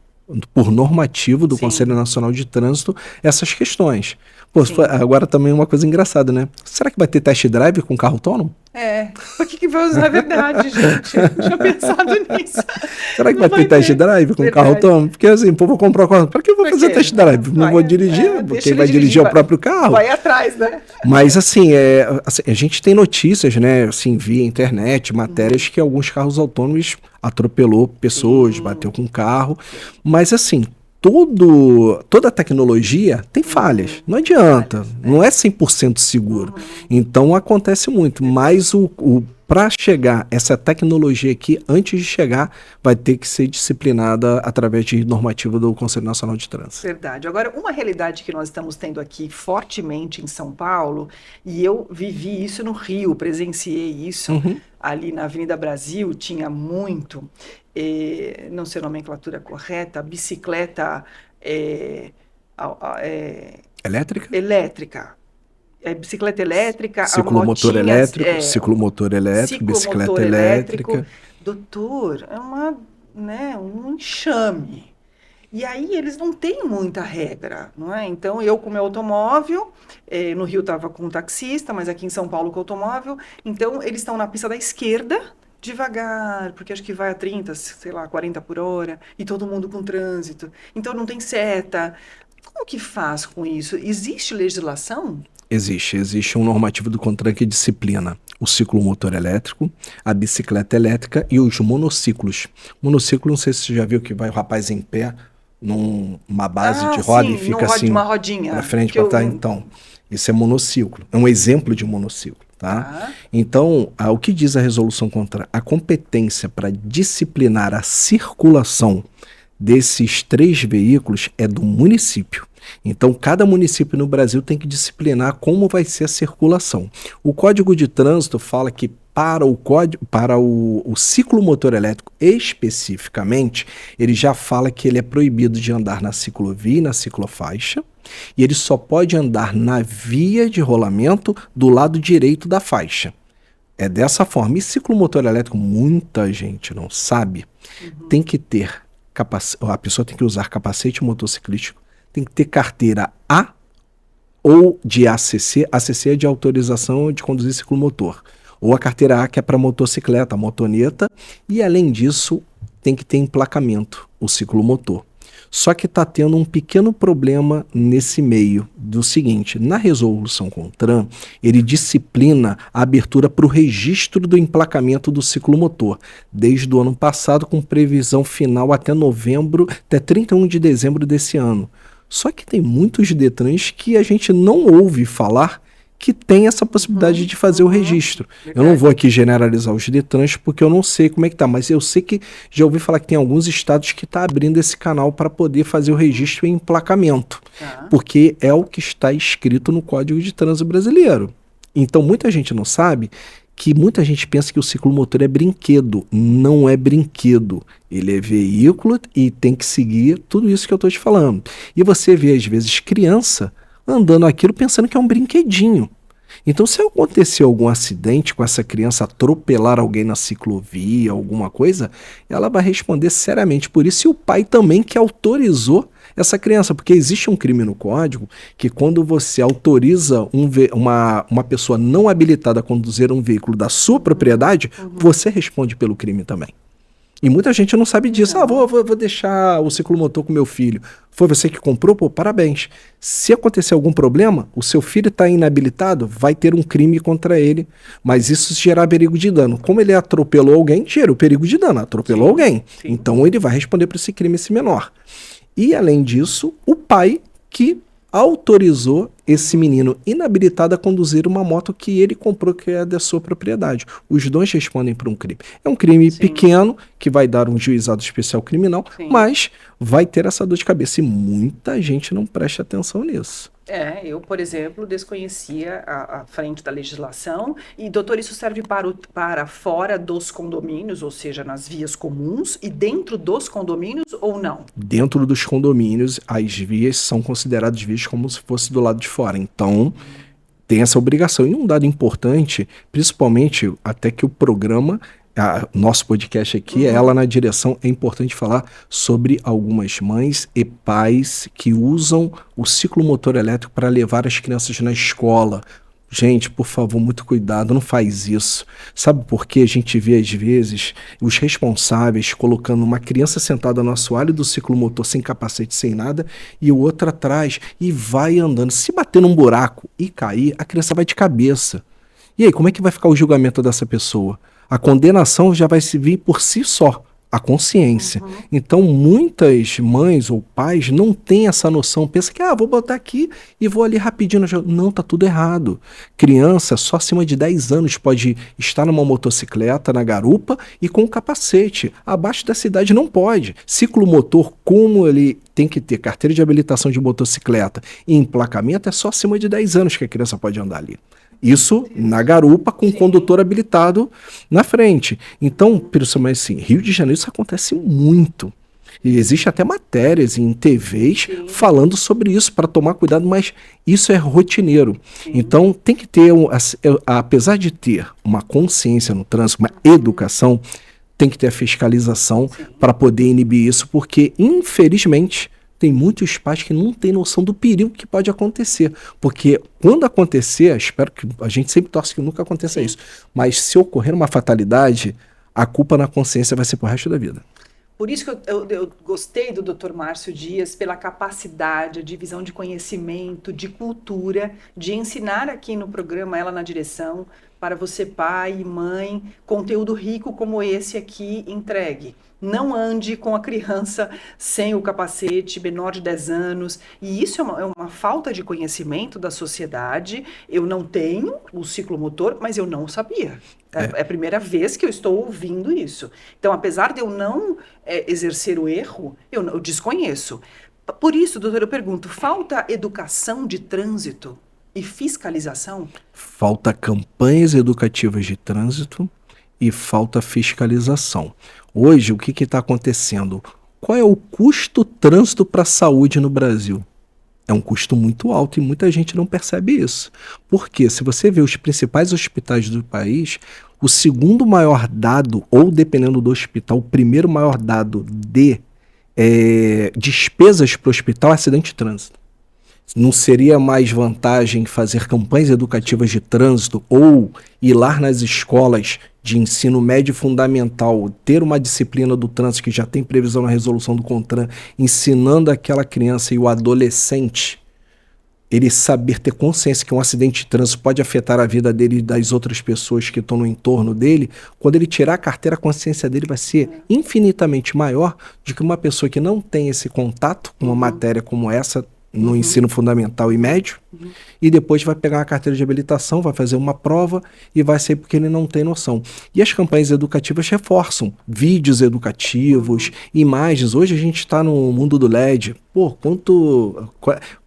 por normativo do Conselho Nacional de Trânsito, essas questões. Pô, agora também uma coisa engraçada, né? Será que vai ter test drive com carro autônomo? Por que vai usar? É verdade, gente. Eu não tinha pensado nisso. Será que vai ter test drive com carro autônomo? Porque assim, pô, vou comprar o carro. Para que eu vou fazer test drive? Não vou dirigir, quem vai dirigir é o próprio carro. Vai atrás, né? Mas assim, a gente tem notícias, né, assim, via internet, matérias que alguns carros autônomos atropelou pessoas, bateu com carro. Mas assim, toda a tecnologia tem falhas, não adianta, não é 100% seguro. Então acontece muito, mas para chegar essa tecnologia aqui, antes de chegar, vai ter que ser disciplinada através de normativa do Conselho Nacional de Trânsito. Verdade. Agora, uma realidade que nós estamos tendo aqui fortemente em São Paulo, e eu vivi isso no Rio, presenciei isso, ali na Avenida Brasil, tinha muito, não sei a nomenclatura correta, bicicleta elétrica. Bicicleta elétrica, ciclomotor elétrico, ciclomotor elétrico, bicicleta elétrica. Doutor, é um enxame. E aí eles não têm muita regra, não é? Então eu com meu automóvel, no Rio estava com um taxista, mas aqui em São Paulo com automóvel, então eles estão na pista da esquerda, devagar, porque acho que vai a 30, sei lá, 40 por hora, e todo mundo com trânsito. Então não tem seta. Como que faz com isso? Existe legislação? Existe um normativo do CONTRAN que disciplina o ciclomotor elétrico, a bicicleta elétrica e os monociclos. Monociclo, não sei se você já viu que vai o rapaz em pé numa base de roda sim, e fica assim uma rodinha para frente, para trás. Então, isso é monociclo. É um exemplo de monociclo. Tá? Então, o que diz a resolução CONTRAN? A competência para disciplinar a circulação desses 3 veículos é do município. Então, cada município no Brasil tem que disciplinar como vai ser a circulação. O Código de Trânsito fala que para o ciclomotor elétrico especificamente, ele já fala que ele é proibido de andar na ciclovia e na ciclofaixa, e ele só pode andar na via de rolamento do lado direito da faixa. É dessa forma. E ciclomotor elétrico, muita gente não sabe, tem que ter a pessoa tem que usar capacete motociclístico, tem que ter carteira A ou de ACC. ACC é de autorização de conduzir ciclomotor. Ou a carteira A, que é para motocicleta, motoneta. E além disso, tem que ter emplacamento, o ciclomotor. Só que está tendo um pequeno problema nesse meio do seguinte: na resolução CONTRAN, ele disciplina a abertura para o registro do emplacamento do ciclomotor, desde o ano passado, com previsão final até 31 de dezembro desse ano. Só que tem muitos DETRANs que a gente não ouve falar que tem essa possibilidade de fazer o registro. Eu não vou aqui generalizar os DETRANs porque eu não sei como é que tá, mas eu sei que já ouvi falar que tem alguns estados que está abrindo esse canal para poder fazer o registro e emplacamento, porque é o que está escrito no Código de Trânsito brasileiro. Então muita gente não sabe que muita gente pensa que o ciclomotor é brinquedo. Não é brinquedo. Ele é veículo e tem que seguir tudo isso que eu estou te falando. E você vê às vezes criança andando aquilo pensando que é um brinquedinho. Então, se acontecer algum acidente com essa criança, atropelar alguém na ciclovia, alguma coisa, ela vai responder seriamente por isso, e o pai também que autorizou essa criança, porque existe um crime no código que quando você autoriza uma pessoa não habilitada a conduzir um veículo da sua propriedade, você responde pelo crime também. E muita gente não sabe disso. Vou deixar o ciclomotor com meu filho. Foi você que comprou? Pô, parabéns. Se acontecer algum problema, o seu filho está inabilitado, vai ter um crime contra ele, mas isso gerar perigo de dano. Como ele atropelou alguém, gerou perigo de dano, atropelou alguém. Então ele vai responder por esse crime, esse menor. E além disso, o pai que autorizou esse menino inabilitado a conduzir uma moto que ele comprou, que é da sua propriedade. Os dois respondem por um crime. É um crime pequeno, que vai dar um juizado especial criminal, mas vai ter essa dor de cabeça. E muita gente não presta atenção nisso. Eu, por exemplo, desconhecia a frente da legislação. E, doutor, isso serve para fora dos condomínios, ou seja, nas vias comuns, e dentro dos condomínios ou não? Dentro dos condomínios, as vias são consideradas vias como se fosse do lado de fora. Então, tem essa obrigação. E um dado importante, principalmente até que o programa, nosso podcast aqui, Ela na Direção, é importante falar sobre algumas mães e pais que usam o ciclomotor elétrico para levar as crianças na escola. Gente, por favor, muito cuidado, não faz isso. Sabe por quê? A gente vê, às vezes, os responsáveis colocando uma criança sentada no assoalho do ciclomotor sem capacete, sem nada, e o outro atrás, e vai andando. Se bater num buraco e cair, a criança vai de cabeça. E aí, como é que vai ficar o julgamento dessa pessoa? A condenação já vai se vir por si só, a consciência. Então, muitas mães ou pais não têm essa noção. Pensa que, vou botar aqui e vou ali rapidinho. Não, tá tudo errado. Criança só acima de 10 anos pode estar numa motocicleta, na garupa e com capacete. Abaixo dessa idade não pode. Ciclomotor, como ele tem que ter carteira de habilitação de motocicleta e emplacamento, é só acima de 10 anos que a criança pode andar ali. Isso na garupa com o condutor habilitado na frente. Então, mas assim, Rio de Janeiro isso acontece muito. E existe até matérias em TVs falando sobre isso, para tomar cuidado, mas isso é rotineiro. Então, tem que ter, apesar de ter uma consciência no trânsito, uma educação, tem que ter a fiscalização para poder inibir isso, porque, infelizmente, tem muitos pais que não têm noção do perigo que pode acontecer. Porque quando acontecer, espero que a gente sempre torce que nunca aconteça isso, mas se ocorrer uma fatalidade, a culpa na consciência vai ser pro resto da vida. Por isso que eu gostei do Dr. Márcio Dias, pela capacidade, a divisão de conhecimento, de cultura, de ensinar aqui no programa Ela na Direção, para você, pai e mãe, conteúdo rico como esse aqui entregue. Não ande com a criança sem o capacete, menor de 10 anos. E isso é uma falta de conhecimento da sociedade. Eu não tenho o ciclomotor, mas eu não sabia. É a primeira vez que eu estou ouvindo isso. Então, apesar de eu não exercer o erro, eu desconheço. Por isso, doutor, eu pergunto, falta educação de trânsito e fiscalização? Falta campanhas educativas de trânsito e falta fiscalização. Hoje, o que está acontecendo? Qual é o custo trânsito para a saúde no Brasil? É um custo muito alto e muita gente não percebe isso. Porque se você vê os principais hospitais do país, o segundo maior dado, ou dependendo do hospital, o primeiro maior dado de despesas para o hospital é acidente de trânsito. Não seria mais vantagem fazer campanhas educativas de trânsito ou ir lá nas escolas de ensino médio e fundamental, ter uma disciplina do trânsito que já tem previsão na resolução do CONTRAN, ensinando aquela criança e o adolescente, ele saber ter consciência que um acidente de trânsito pode afetar a vida dele e das outras pessoas que estão no entorno dele. Quando ele tirar a carteira, a consciência dele vai ser infinitamente maior do que uma pessoa que não tem esse contato com uma matéria como essa, no ensino fundamental e médio, e depois vai pegar uma carteira de habilitação, vai fazer uma prova e vai sair porque ele não tem noção. E as campanhas educativas reforçam vídeos educativos, imagens. Hoje a gente está no mundo do LED. Pô,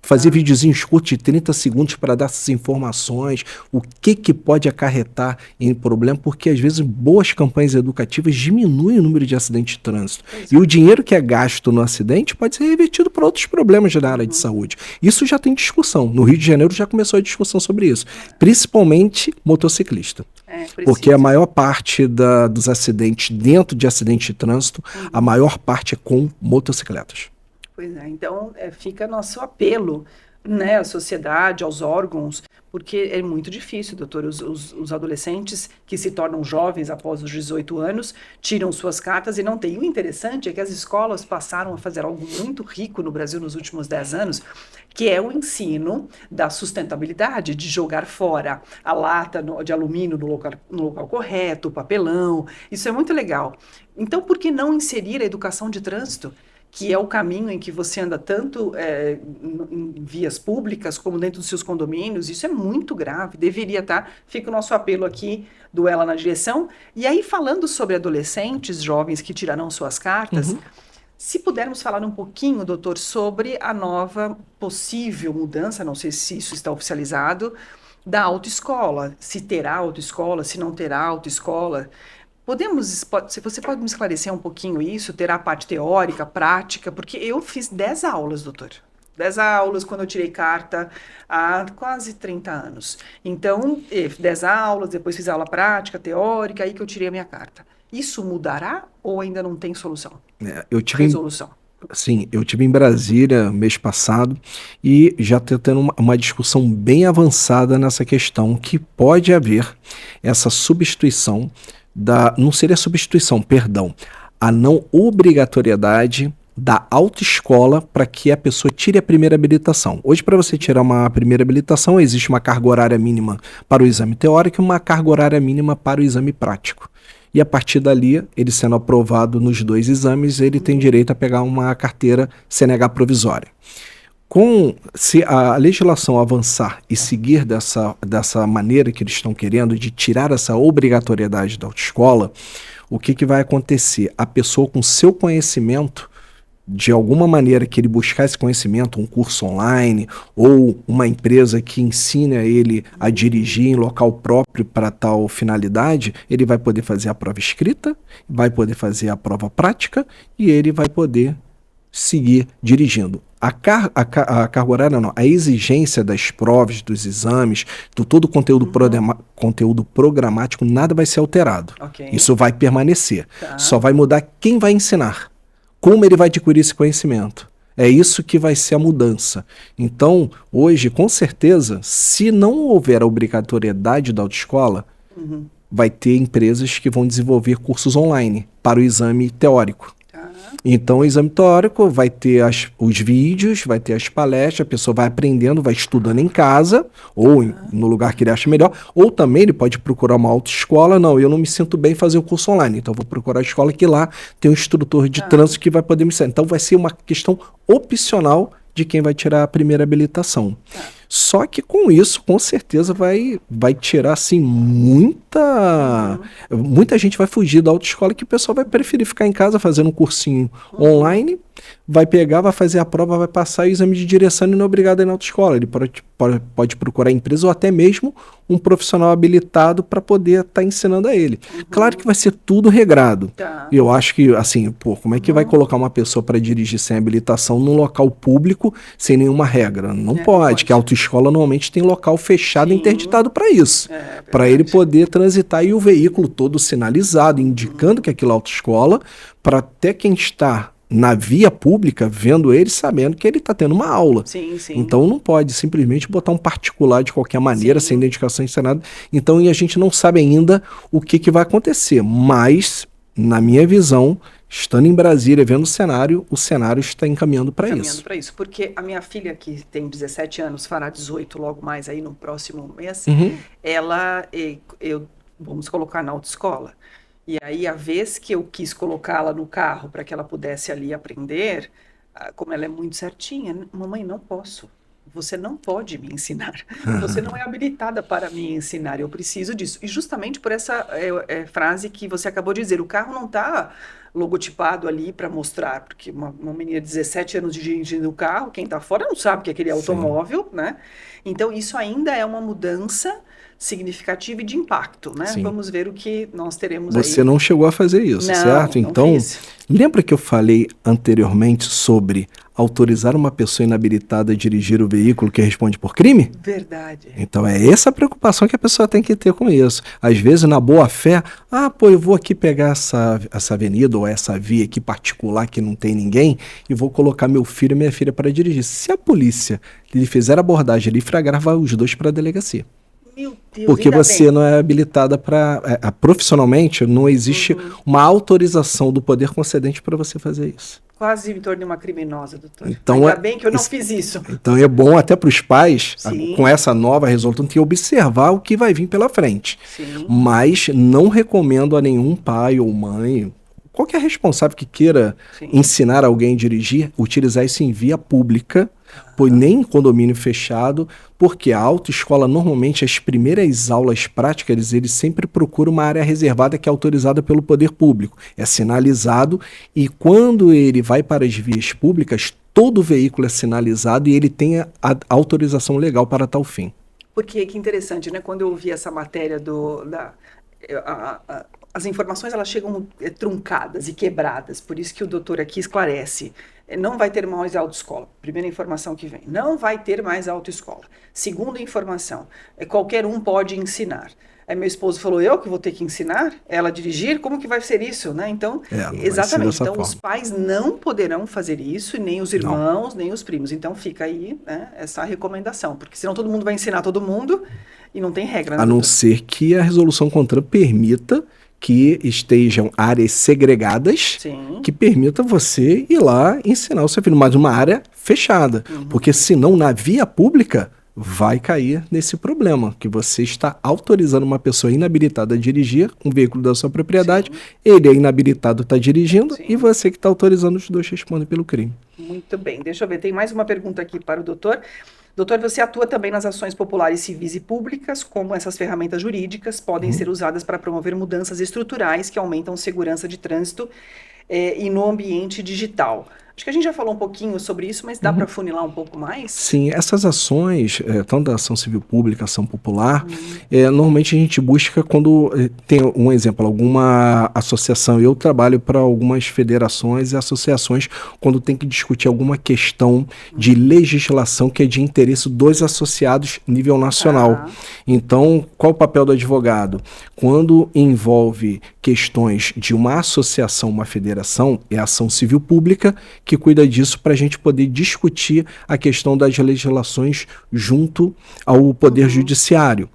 fazer videozinhos curtos de 30 segundos para dar essas informações, o que pode acarretar em problema, porque às vezes boas campanhas educativas diminuem o número de acidentes de trânsito. E o dinheiro que é gasto no acidente pode ser revertido para outros problemas na área de saúde. Isso já tem discussão. No Rio de Janeiro já começou a discussão sobre isso, principalmente motociclista. Porque a maior parte dos acidentes, dentro de acidente de trânsito, a maior parte é com motocicletas. Pois é, então fica nosso apelo, né, à sociedade, aos órgãos, porque é muito difícil, doutor, os adolescentes que se tornam jovens após os 18 anos, tiram suas cartas e não têm. O interessante é que as escolas passaram a fazer algo muito rico no Brasil nos últimos 10 anos, que é o ensino da sustentabilidade, de jogar fora a lata de alumínio no local correto, o papelão. Isso é muito legal. Então, por que não inserir a educação de trânsito, que é o caminho em que você anda tanto em vias públicas como dentro dos seus condomínios? Isso é muito grave, deveria estar. Fica o nosso apelo aqui do Ela na Direção. E aí, falando sobre adolescentes, jovens que tirarão suas cartas, se pudermos falar um pouquinho, doutor, sobre a nova possível mudança, não sei se isso está oficializado, da autoescola. Se terá autoescola, se não terá autoescola. Você pode me esclarecer um pouquinho isso? Terá a parte teórica, prática? Porque eu fiz 10 aulas, doutor. 10 aulas quando eu tirei carta há quase 30 anos. Então, 10 aulas, depois fiz aula prática, teórica, aí que eu tirei a minha carta. Isso mudará ou ainda não tem solução? Resolução. Sim, eu tive em Brasília mês passado e já está tendo uma discussão bem avançada nessa questão, que pode haver essa substituição não seria substituição, perdão, a não obrigatoriedade da autoescola para que a pessoa tire a primeira habilitação. Hoje, para você tirar uma primeira habilitação, existe uma carga horária mínima para o exame teórico e uma carga horária mínima para o exame prático. E a partir dali, ele sendo aprovado nos 2 exames, ele tem direito a pegar uma carteira CNH provisória. Se a legislação avançar e seguir dessa maneira que eles estão querendo, de tirar essa obrigatoriedade da autoescola, o que vai acontecer? A pessoa, com seu conhecimento, de alguma maneira que ele buscar esse conhecimento, um curso online ou uma empresa que ensine a ele a dirigir em local próprio para tal finalidade, ele vai poder fazer a prova escrita, vai poder fazer a prova prática e ele vai poder seguir dirigindo. A carga horária não, a exigência das provas, dos exames, do todo o conteúdo programático, nada vai ser alterado. Okay. Isso vai permanecer. Só vai mudar quem vai ensinar, como ele vai adquirir esse conhecimento. É isso que vai ser a mudança. Então, hoje, com certeza, se não houver a obrigatoriedade da autoescola, vai ter empresas que vão desenvolver cursos online para o exame teórico. Então, o exame teórico vai ter os vídeos, vai ter as palestras, a pessoa vai aprendendo, vai estudando em casa, ou no lugar que ele acha melhor, ou também ele pode procurar uma autoescola. Não, eu não me sinto bem fazer o curso online, então eu vou procurar a escola que lá tem um instrutor de trânsito que vai poder me ensinar. Então, vai ser uma questão opcional de quem vai tirar a primeira habilitação. Só que com isso, com certeza, vai tirar, assim, muita gente vai fugir da autoescola, que o pessoal vai preferir ficar em casa fazendo um cursinho online, vai pegar, vai fazer a prova, vai passar o exame de direção e não é obrigado a ir na autoescola. Ele pode procurar empresa ou até mesmo um profissional habilitado para poder estar ensinando a ele. Claro que vai ser tudo regrado. Eu acho que, assim, como é que vai colocar uma pessoa para dirigir sem habilitação num local público sem nenhuma regra? Não pode, que a autoescola normalmente tem local fechado, interditado para isso. Para ele poder transitar e o veículo todo sinalizado, indicando que aquilo é autoescola, para até quem está na via pública, vendo ele, sabendo que ele está tendo uma aula. Então não pode simplesmente botar um particular de qualquer maneira, sem identificação, sem nada. Então, e a gente não sabe ainda o que vai acontecer. Mas, na minha visão, estando em Brasília, vendo o cenário está encaminhando para isso. Porque a minha filha, que tem 17 anos, fará 18 logo mais aí no próximo mês, vamos colocar na autoescola. E aí, a vez que eu quis colocá-la no carro para que ela pudesse ali aprender, como ela é muito certinha, mamãe, não posso. Você não pode me ensinar. Você não é habilitada para me ensinar. Eu preciso disso. E justamente por essa frase que você acabou de dizer, o carro não está logotipado ali para mostrar, porque uma menina de 17 anos dirigindo o carro, quem está fora não sabe que é aquele automóvel, né? Então, isso ainda é uma mudança significativa e de impacto, né? Vamos ver o que nós teremos aí. Você não chegou a fazer isso, certo? Então, lembra que eu falei anteriormente sobre autorizar uma pessoa inabilitada a dirigir o veículo que responde por crime? Verdade. Então, é essa a preocupação que a pessoa tem que ter com isso. Às vezes, na boa fé, eu vou aqui pegar essa avenida ou essa via aqui particular que não tem ninguém e vou colocar meu filho e minha filha para dirigir. Se a polícia lhe fizer abordagem ali, flagrar, vai os dois para a delegacia. Meu Deus, porque você não é habilitada para... profissionalmente, não existe uma autorização do poder concedente para você fazer isso. Quase me tornei uma criminosa, doutor. Então, ainda bem que eu não fiz isso. Então é bom até para os pais, com essa nova resolução, que observar o que vai vir pela frente. Mas não recomendo a nenhum pai ou mãe, qualquer responsável que queira ensinar alguém a dirigir, utilizar isso em via pública, nem em condomínio fechado, porque a autoescola, normalmente, as primeiras aulas práticas, eles sempre procuram uma área reservada que é autorizada pelo poder público. É sinalizado e quando ele vai para as vias públicas, todo o veículo é sinalizado e ele tem a autorização legal para tal fim. Porque que interessante, né? Quando eu ouvi essa matéria as informações elas chegam truncadas e quebradas, por isso que o doutor aqui esclarece. Não vai ter mais autoescola. Primeira informação que vem. Não vai ter mais autoescola. Segunda informação. Qualquer um pode ensinar. Aí meu esposo falou, eu que vou ter que ensinar ela a dirigir? Como que vai ser isso, né? Então, exatamente. Então, os pais não poderão fazer isso, nem os irmãos, nem os primos. Então, fica aí, né, essa recomendação, porque senão todo mundo vai ensinar todo mundo e não tem regra. Né, a não ser que a resolução CONTRAN permita que estejam áreas segregadas, que permita você ir lá ensinar o seu filho, mas uma área fechada. Porque senão, na via pública, vai cair nesse problema, que você está autorizando uma pessoa inabilitada a dirigir um veículo da sua propriedade, ele é inabilitado, está dirigindo, e você que está autorizando, os dois respondem pelo crime. Muito bem, deixa eu ver, tem mais uma pergunta aqui para o doutor. Doutor, você atua também nas ações populares civis e públicas, como essas ferramentas jurídicas podem ser usadas para promover mudanças estruturais que aumentam segurança de trânsito e no ambiente digital. Acho que a gente já falou um pouquinho sobre isso, mas dá para funilar um pouco mais? Sim, essas ações, tanto da ação civil pública, ação popular, normalmente a gente busca quando tem um exemplo, alguma associação. Eu trabalho para algumas federações e associações quando tem que discutir alguma questão de legislação que é de interesse dos associados nível nacional. Então, qual o papel do advogado? Quando envolve questões de uma associação, uma federação, é a ação civil pública que cuida disso para a gente poder discutir a questão das legislações junto ao Poder Judiciário.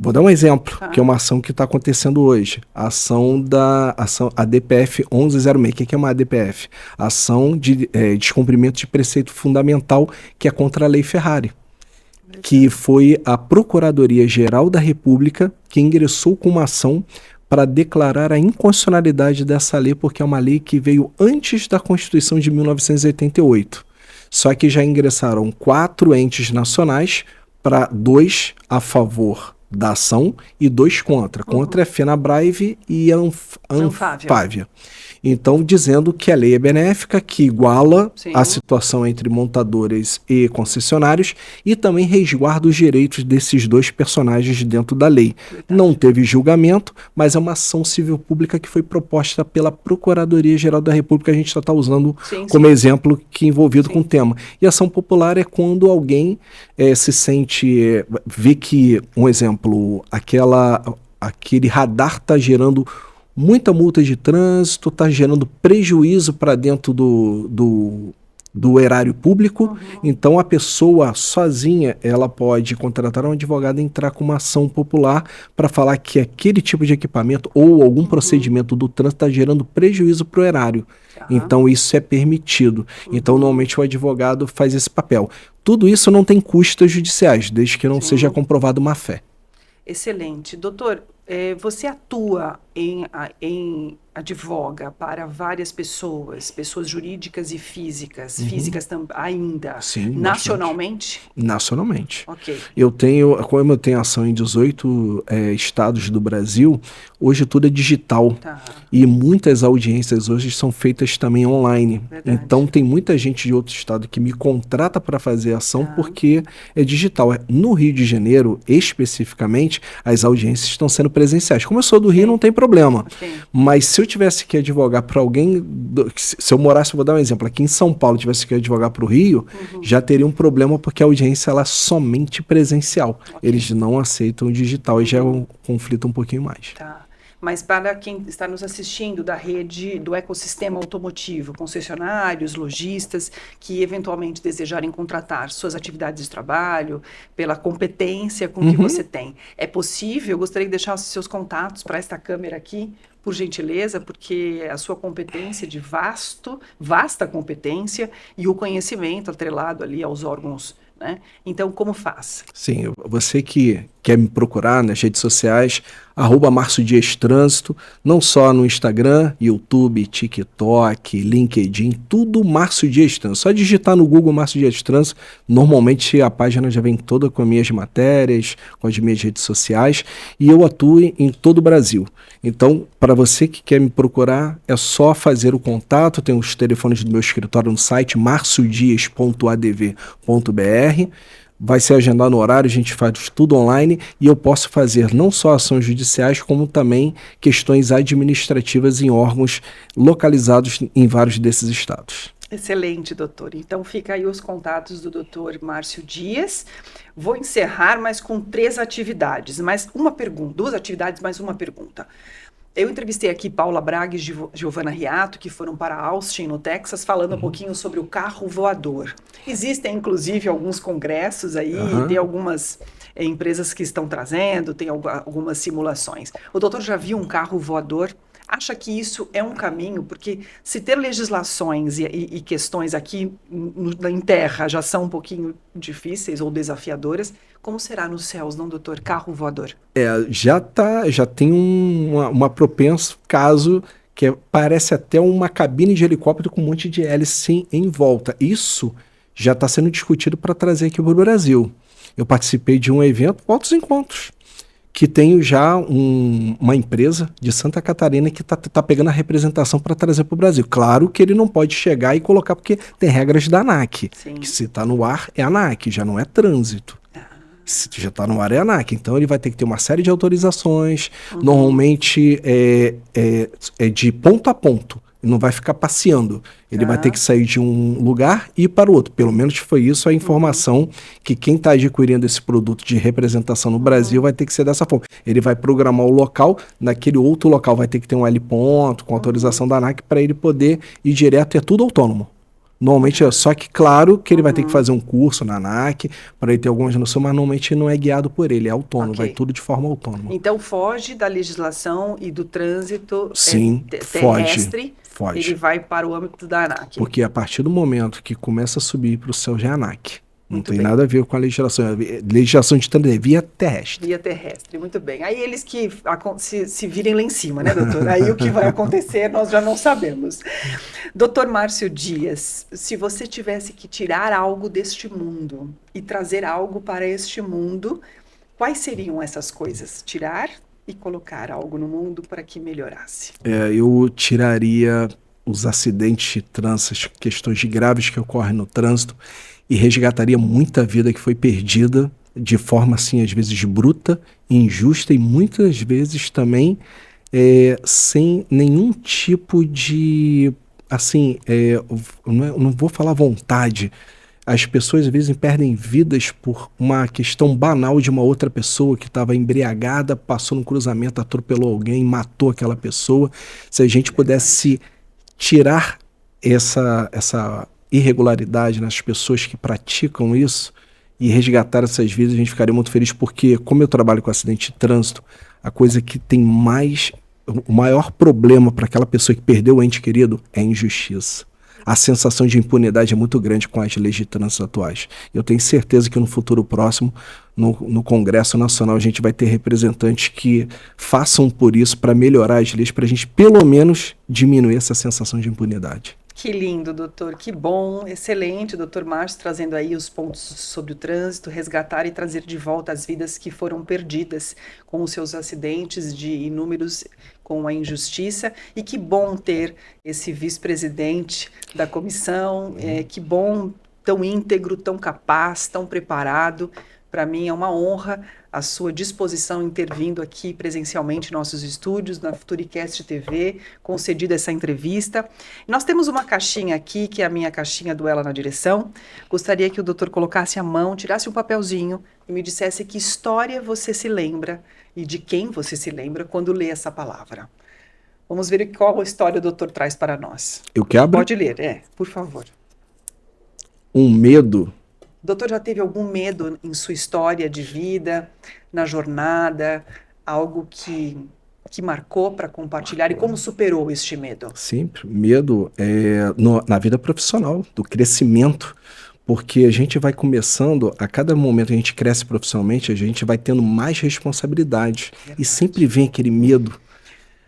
Vou dar um exemplo, que é uma ação que está acontecendo hoje. A ação ADPF 1106. O que é uma ADPF? Ação de descumprimento de preceito fundamental, que é contra a Lei Ferrari, que foi a Procuradoria-Geral da República que ingressou com uma ação para declarar a inconstitucionalidade dessa lei, porque é uma lei que veio antes da Constituição de 1988. Só que já ingressaram 4 entes nacionais, para 2 a favor da ação e 2 contra. Contra é FenaBrave e Anfávia. Então, dizendo que a lei é benéfica, que iguala a situação entre montadoras e concessionários e também resguarda os direitos desses 2 personagens dentro da lei. Verdade. Não teve julgamento, mas é uma ação civil pública que foi proposta pela Procuradoria-Geral da República. A gente só está usando como exemplo que envolvido com o tema. E ação popular é quando alguém se sente, vê que, um exemplo, aquele radar está gerando muita multa de trânsito, está gerando prejuízo para dentro do erário público. Então a pessoa sozinha, ela pode contratar um advogado e entrar com uma ação popular para falar que aquele tipo de equipamento ou algum procedimento do trânsito está gerando prejuízo para o erário. Então isso é permitido. Então normalmente o advogado faz esse papel. Tudo isso não tem custas judiciais, desde que não seja comprovado má fé. Excelente. Doutor, você atua advoga para várias pessoas jurídicas e físicas, ainda, sim, nacionalmente? Nacionalmente. Ok. Como eu tenho ação em 18 estados do Brasil, hoje tudo é digital. E muitas audiências hoje são feitas também online. Verdade. Então tem muita gente de outro estado que me contrata para fazer ação porque é digital. No Rio de Janeiro, especificamente, as audiências estão sendo presenciais. Como eu sou do Rio, não tem problema. Mas se eu tivesse que advogar para alguém, se eu morasse, vou dar um exemplo, aqui em São Paulo, tivesse que advogar para o Rio, já teria um problema porque a audiência ela é somente presencial. Eles não aceitam o digital e já é um conflito um pouquinho mais. Mas para quem está nos assistindo da rede, do ecossistema automotivo, concessionários, lojistas, que eventualmente desejarem contratar suas atividades de trabalho, pela competência com que você tem, é possível? Eu gostaria de deixar os seus contatos para esta câmera aqui, por gentileza, porque a sua competência de vasta competência e o conhecimento atrelado ali aos órgãos, né? Então, como faz? Sim, você que quer me procurar nas redes sociais, @MárcioDiasTrânsito, não só no Instagram, YouTube, TikTok, LinkedIn, tudo Márcio Dias Trânsito. Só digitar no Google Márcio Dias Trânsito, normalmente a página já vem toda com as minhas matérias, com as minhas redes sociais, e eu atuo em todo o Brasil. Então, para você que quer me procurar, é só fazer o contato, tem os telefones do meu escritório no site, marciodias.adv.br. Vai ser agendado no horário, a gente faz tudo online e eu posso fazer não só ações judiciais, como também questões administrativas em órgãos localizados em vários desses estados. Excelente, doutor. Então fica aí os contatos do doutor Márcio Dias. Vou encerrar, mas com 3 atividades. Mais uma pergunta, 2 atividades, mais uma pergunta. Eu entrevistei aqui Paula Braga e Giovana Riato, que foram para Austin, no Texas, falando um pouquinho sobre o carro voador. Existem, inclusive, alguns congressos aí, tem algumas empresas que estão trazendo, tem algumas simulações. O doutor já viu um carro voador? Acha que isso é um caminho? Porque se ter legislações e questões aqui em terra já são um pouquinho difíceis ou desafiadoras, como será nos céus, não, doutor? Carro voador. Já tem uma propenso caso que parece até uma cabine de helicóptero com um monte de hélice em volta. Isso já está sendo discutido para trazer aqui para o Brasil. Eu participei de um evento, Altos Encontros, que tenho já uma empresa de Santa Catarina que tá pegando a representação para trazer para o Brasil. Claro que ele não pode chegar e colocar, porque tem regras da ANAC. Sim. Que se está no ar é ANAC, já não é trânsito. Se já está no ar é ANAC. Então ele vai ter que ter uma série de autorizações, normalmente é de ponto a ponto. Não vai ficar passeando. Ele vai ter que sair de um lugar e ir para o outro. Pelo menos foi isso a informação que quem está adquirindo esse produto de representação no Brasil vai ter que ser dessa forma. Ele vai programar o local, naquele outro local vai ter que ter um L ponto com autorização da ANAC para ele poder ir direto, é tudo autônomo. Normalmente, só que claro que ele vai ter que fazer um curso na ANAC para ele ter algumas noções, mas normalmente não é guiado por ele, é autônomo, vai tudo de forma autônoma. Então foge da legislação e do trânsito Sim, terrestre, foge. ele vai para o âmbito da ANAC. Porque a partir do momento que começa a subir para o céu já é ANAC. Não Muito tem bem. nada a ver com a legislação. A legislação de trânsito é via terrestre. Via terrestre, muito bem. Aí eles que se virem lá em cima, né, doutor? Aí o que vai acontecer nós já não sabemos. Doutor Márcio Dias, se você tivesse que tirar algo deste mundo e trazer algo para este mundo, quais seriam essas coisas? Tirar e colocar algo no mundo para que melhorasse. Eu tiraria os acidentes de trânsito, questões graves que ocorrem no trânsito, e resgataria muita vida que foi perdida de forma, assim, às vezes bruta, injusta e muitas vezes também sem nenhum tipo de, assim, não vou falar vontade. As pessoas às vezes perdem vidas por uma questão banal de uma outra pessoa que estava embriagada, passou no cruzamento, atropelou alguém, matou aquela pessoa. Se a gente pudesse tirar essa irregularidade nas pessoas que praticam isso e resgatar essas vidas, a gente ficaria muito feliz, porque como eu trabalho com acidente de trânsito, a coisa que tem o maior problema para aquela pessoa que perdeu o ente querido é a injustiça. A sensação de impunidade é muito grande com as leis de trânsito atuais. Eu tenho certeza que no futuro próximo, no Congresso Nacional, a gente vai ter representantes que façam por isso para melhorar as leis, para a gente pelo menos diminuir essa sensação de impunidade. Que lindo, doutor, que bom, excelente, doutor Márcio, trazendo aí os pontos sobre o trânsito, resgatar e trazer de volta as vidas que foram perdidas com os seus acidentes de inúmeros, com a injustiça, e que bom ter esse vice-presidente da comissão, que bom, tão íntegro, tão capaz, tão preparado. Para mim é uma honra a sua disposição em ter vindo aqui presencialmente em nossos estúdios, na Futuricast TV, concedida essa entrevista. Nós temos uma caixinha aqui, que é a minha caixinha do Ela na Direção. Gostaria que o doutor colocasse a mão, tirasse um papelzinho e me dissesse que história você se lembra e de quem você se lembra quando lê essa palavra. Vamos ver qual história o doutor traz para nós. Eu que abro? Pode ler, por favor. Um medo. O doutor já teve algum medo em sua história de vida, na jornada, algo que marcou para compartilhar, e como superou este medo? Sempre. Medo na vida profissional, do crescimento, porque a gente vai começando, a cada momento que a gente cresce profissionalmente, a gente vai tendo mais responsabilidade. E sempre vem aquele medo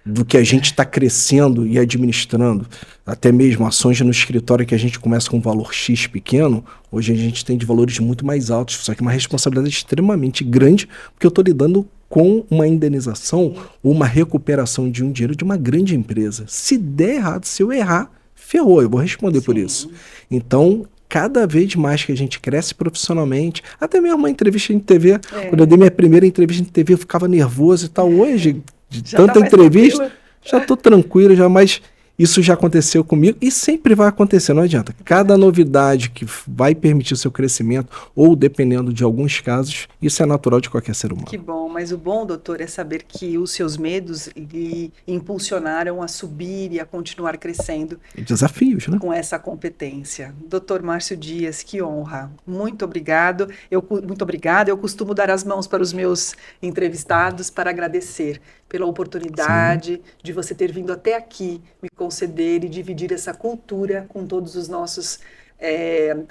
do que a gente está crescendo e administrando. Até mesmo ações no escritório que a gente começa com um valor X pequeno, hoje a gente tem de valores muito mais altos, só que uma responsabilidade extremamente grande, porque eu estou lidando com uma indenização ou uma recuperação de um dinheiro de uma grande empresa. Se der errado, se eu errar, ferrou, eu vou responder por isso. Então, cada vez mais que a gente cresce profissionalmente, até mesmo uma entrevista em TV, quando eu dei minha primeira entrevista em TV, eu ficava nervoso e tal. Hoje, de já tanta entrevista, tranquilo? Já estou tranquilo, mas isso já aconteceu comigo e sempre vai acontecer, não adianta. Cada novidade que vai permitir o seu crescimento, ou dependendo de alguns casos, isso é natural de qualquer ser humano. Que bom, mas o bom, doutor, é saber que os seus medos lhe impulsionaram a subir e a continuar crescendo. Desafios, né? Com essa competência. Doutor Márcio Dias, que honra. Muito obrigado. Muito obrigada. Eu costumo dar as mãos para os meus entrevistados para agradecer pela oportunidade de você ter vindo até aqui me conceder e dividir essa cultura com todos os nossos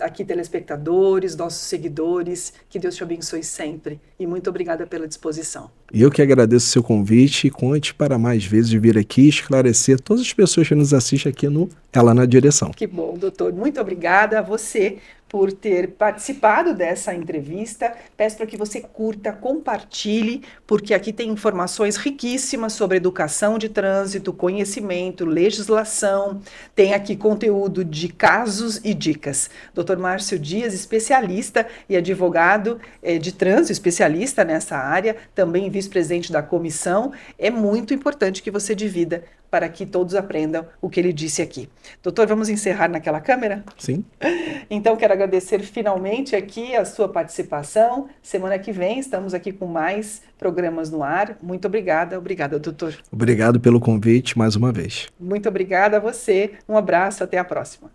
aqui telespectadores, nossos seguidores. Que Deus te abençoe sempre. E muito obrigada pela disposição. Eu que agradeço o seu convite e conte para mais vezes de vir aqui esclarecer todas as pessoas que nos assistem aqui no Ela na Direção. Que bom, doutor. Muito obrigada a você por ter participado dessa entrevista. Peço para que você curta, compartilhe, porque aqui tem informações riquíssimas sobre educação de trânsito, conhecimento, legislação. Tem aqui conteúdo de casos e dicas. Dr. Márcio Dias, especialista e advogado de trânsito, especialista nessa área, também vice-presidente da comissão. É muito importante que você divida para que todos aprendam o que ele disse aqui. Doutor, vamos encerrar naquela câmera? Sim. Então, quero agradecer finalmente aqui a sua participação. Semana que vem estamos aqui com mais programas no ar. Muito obrigada. Obrigada, doutor. Obrigado pelo convite mais uma vez. Muito obrigada a você. Um abraço. Até a próxima.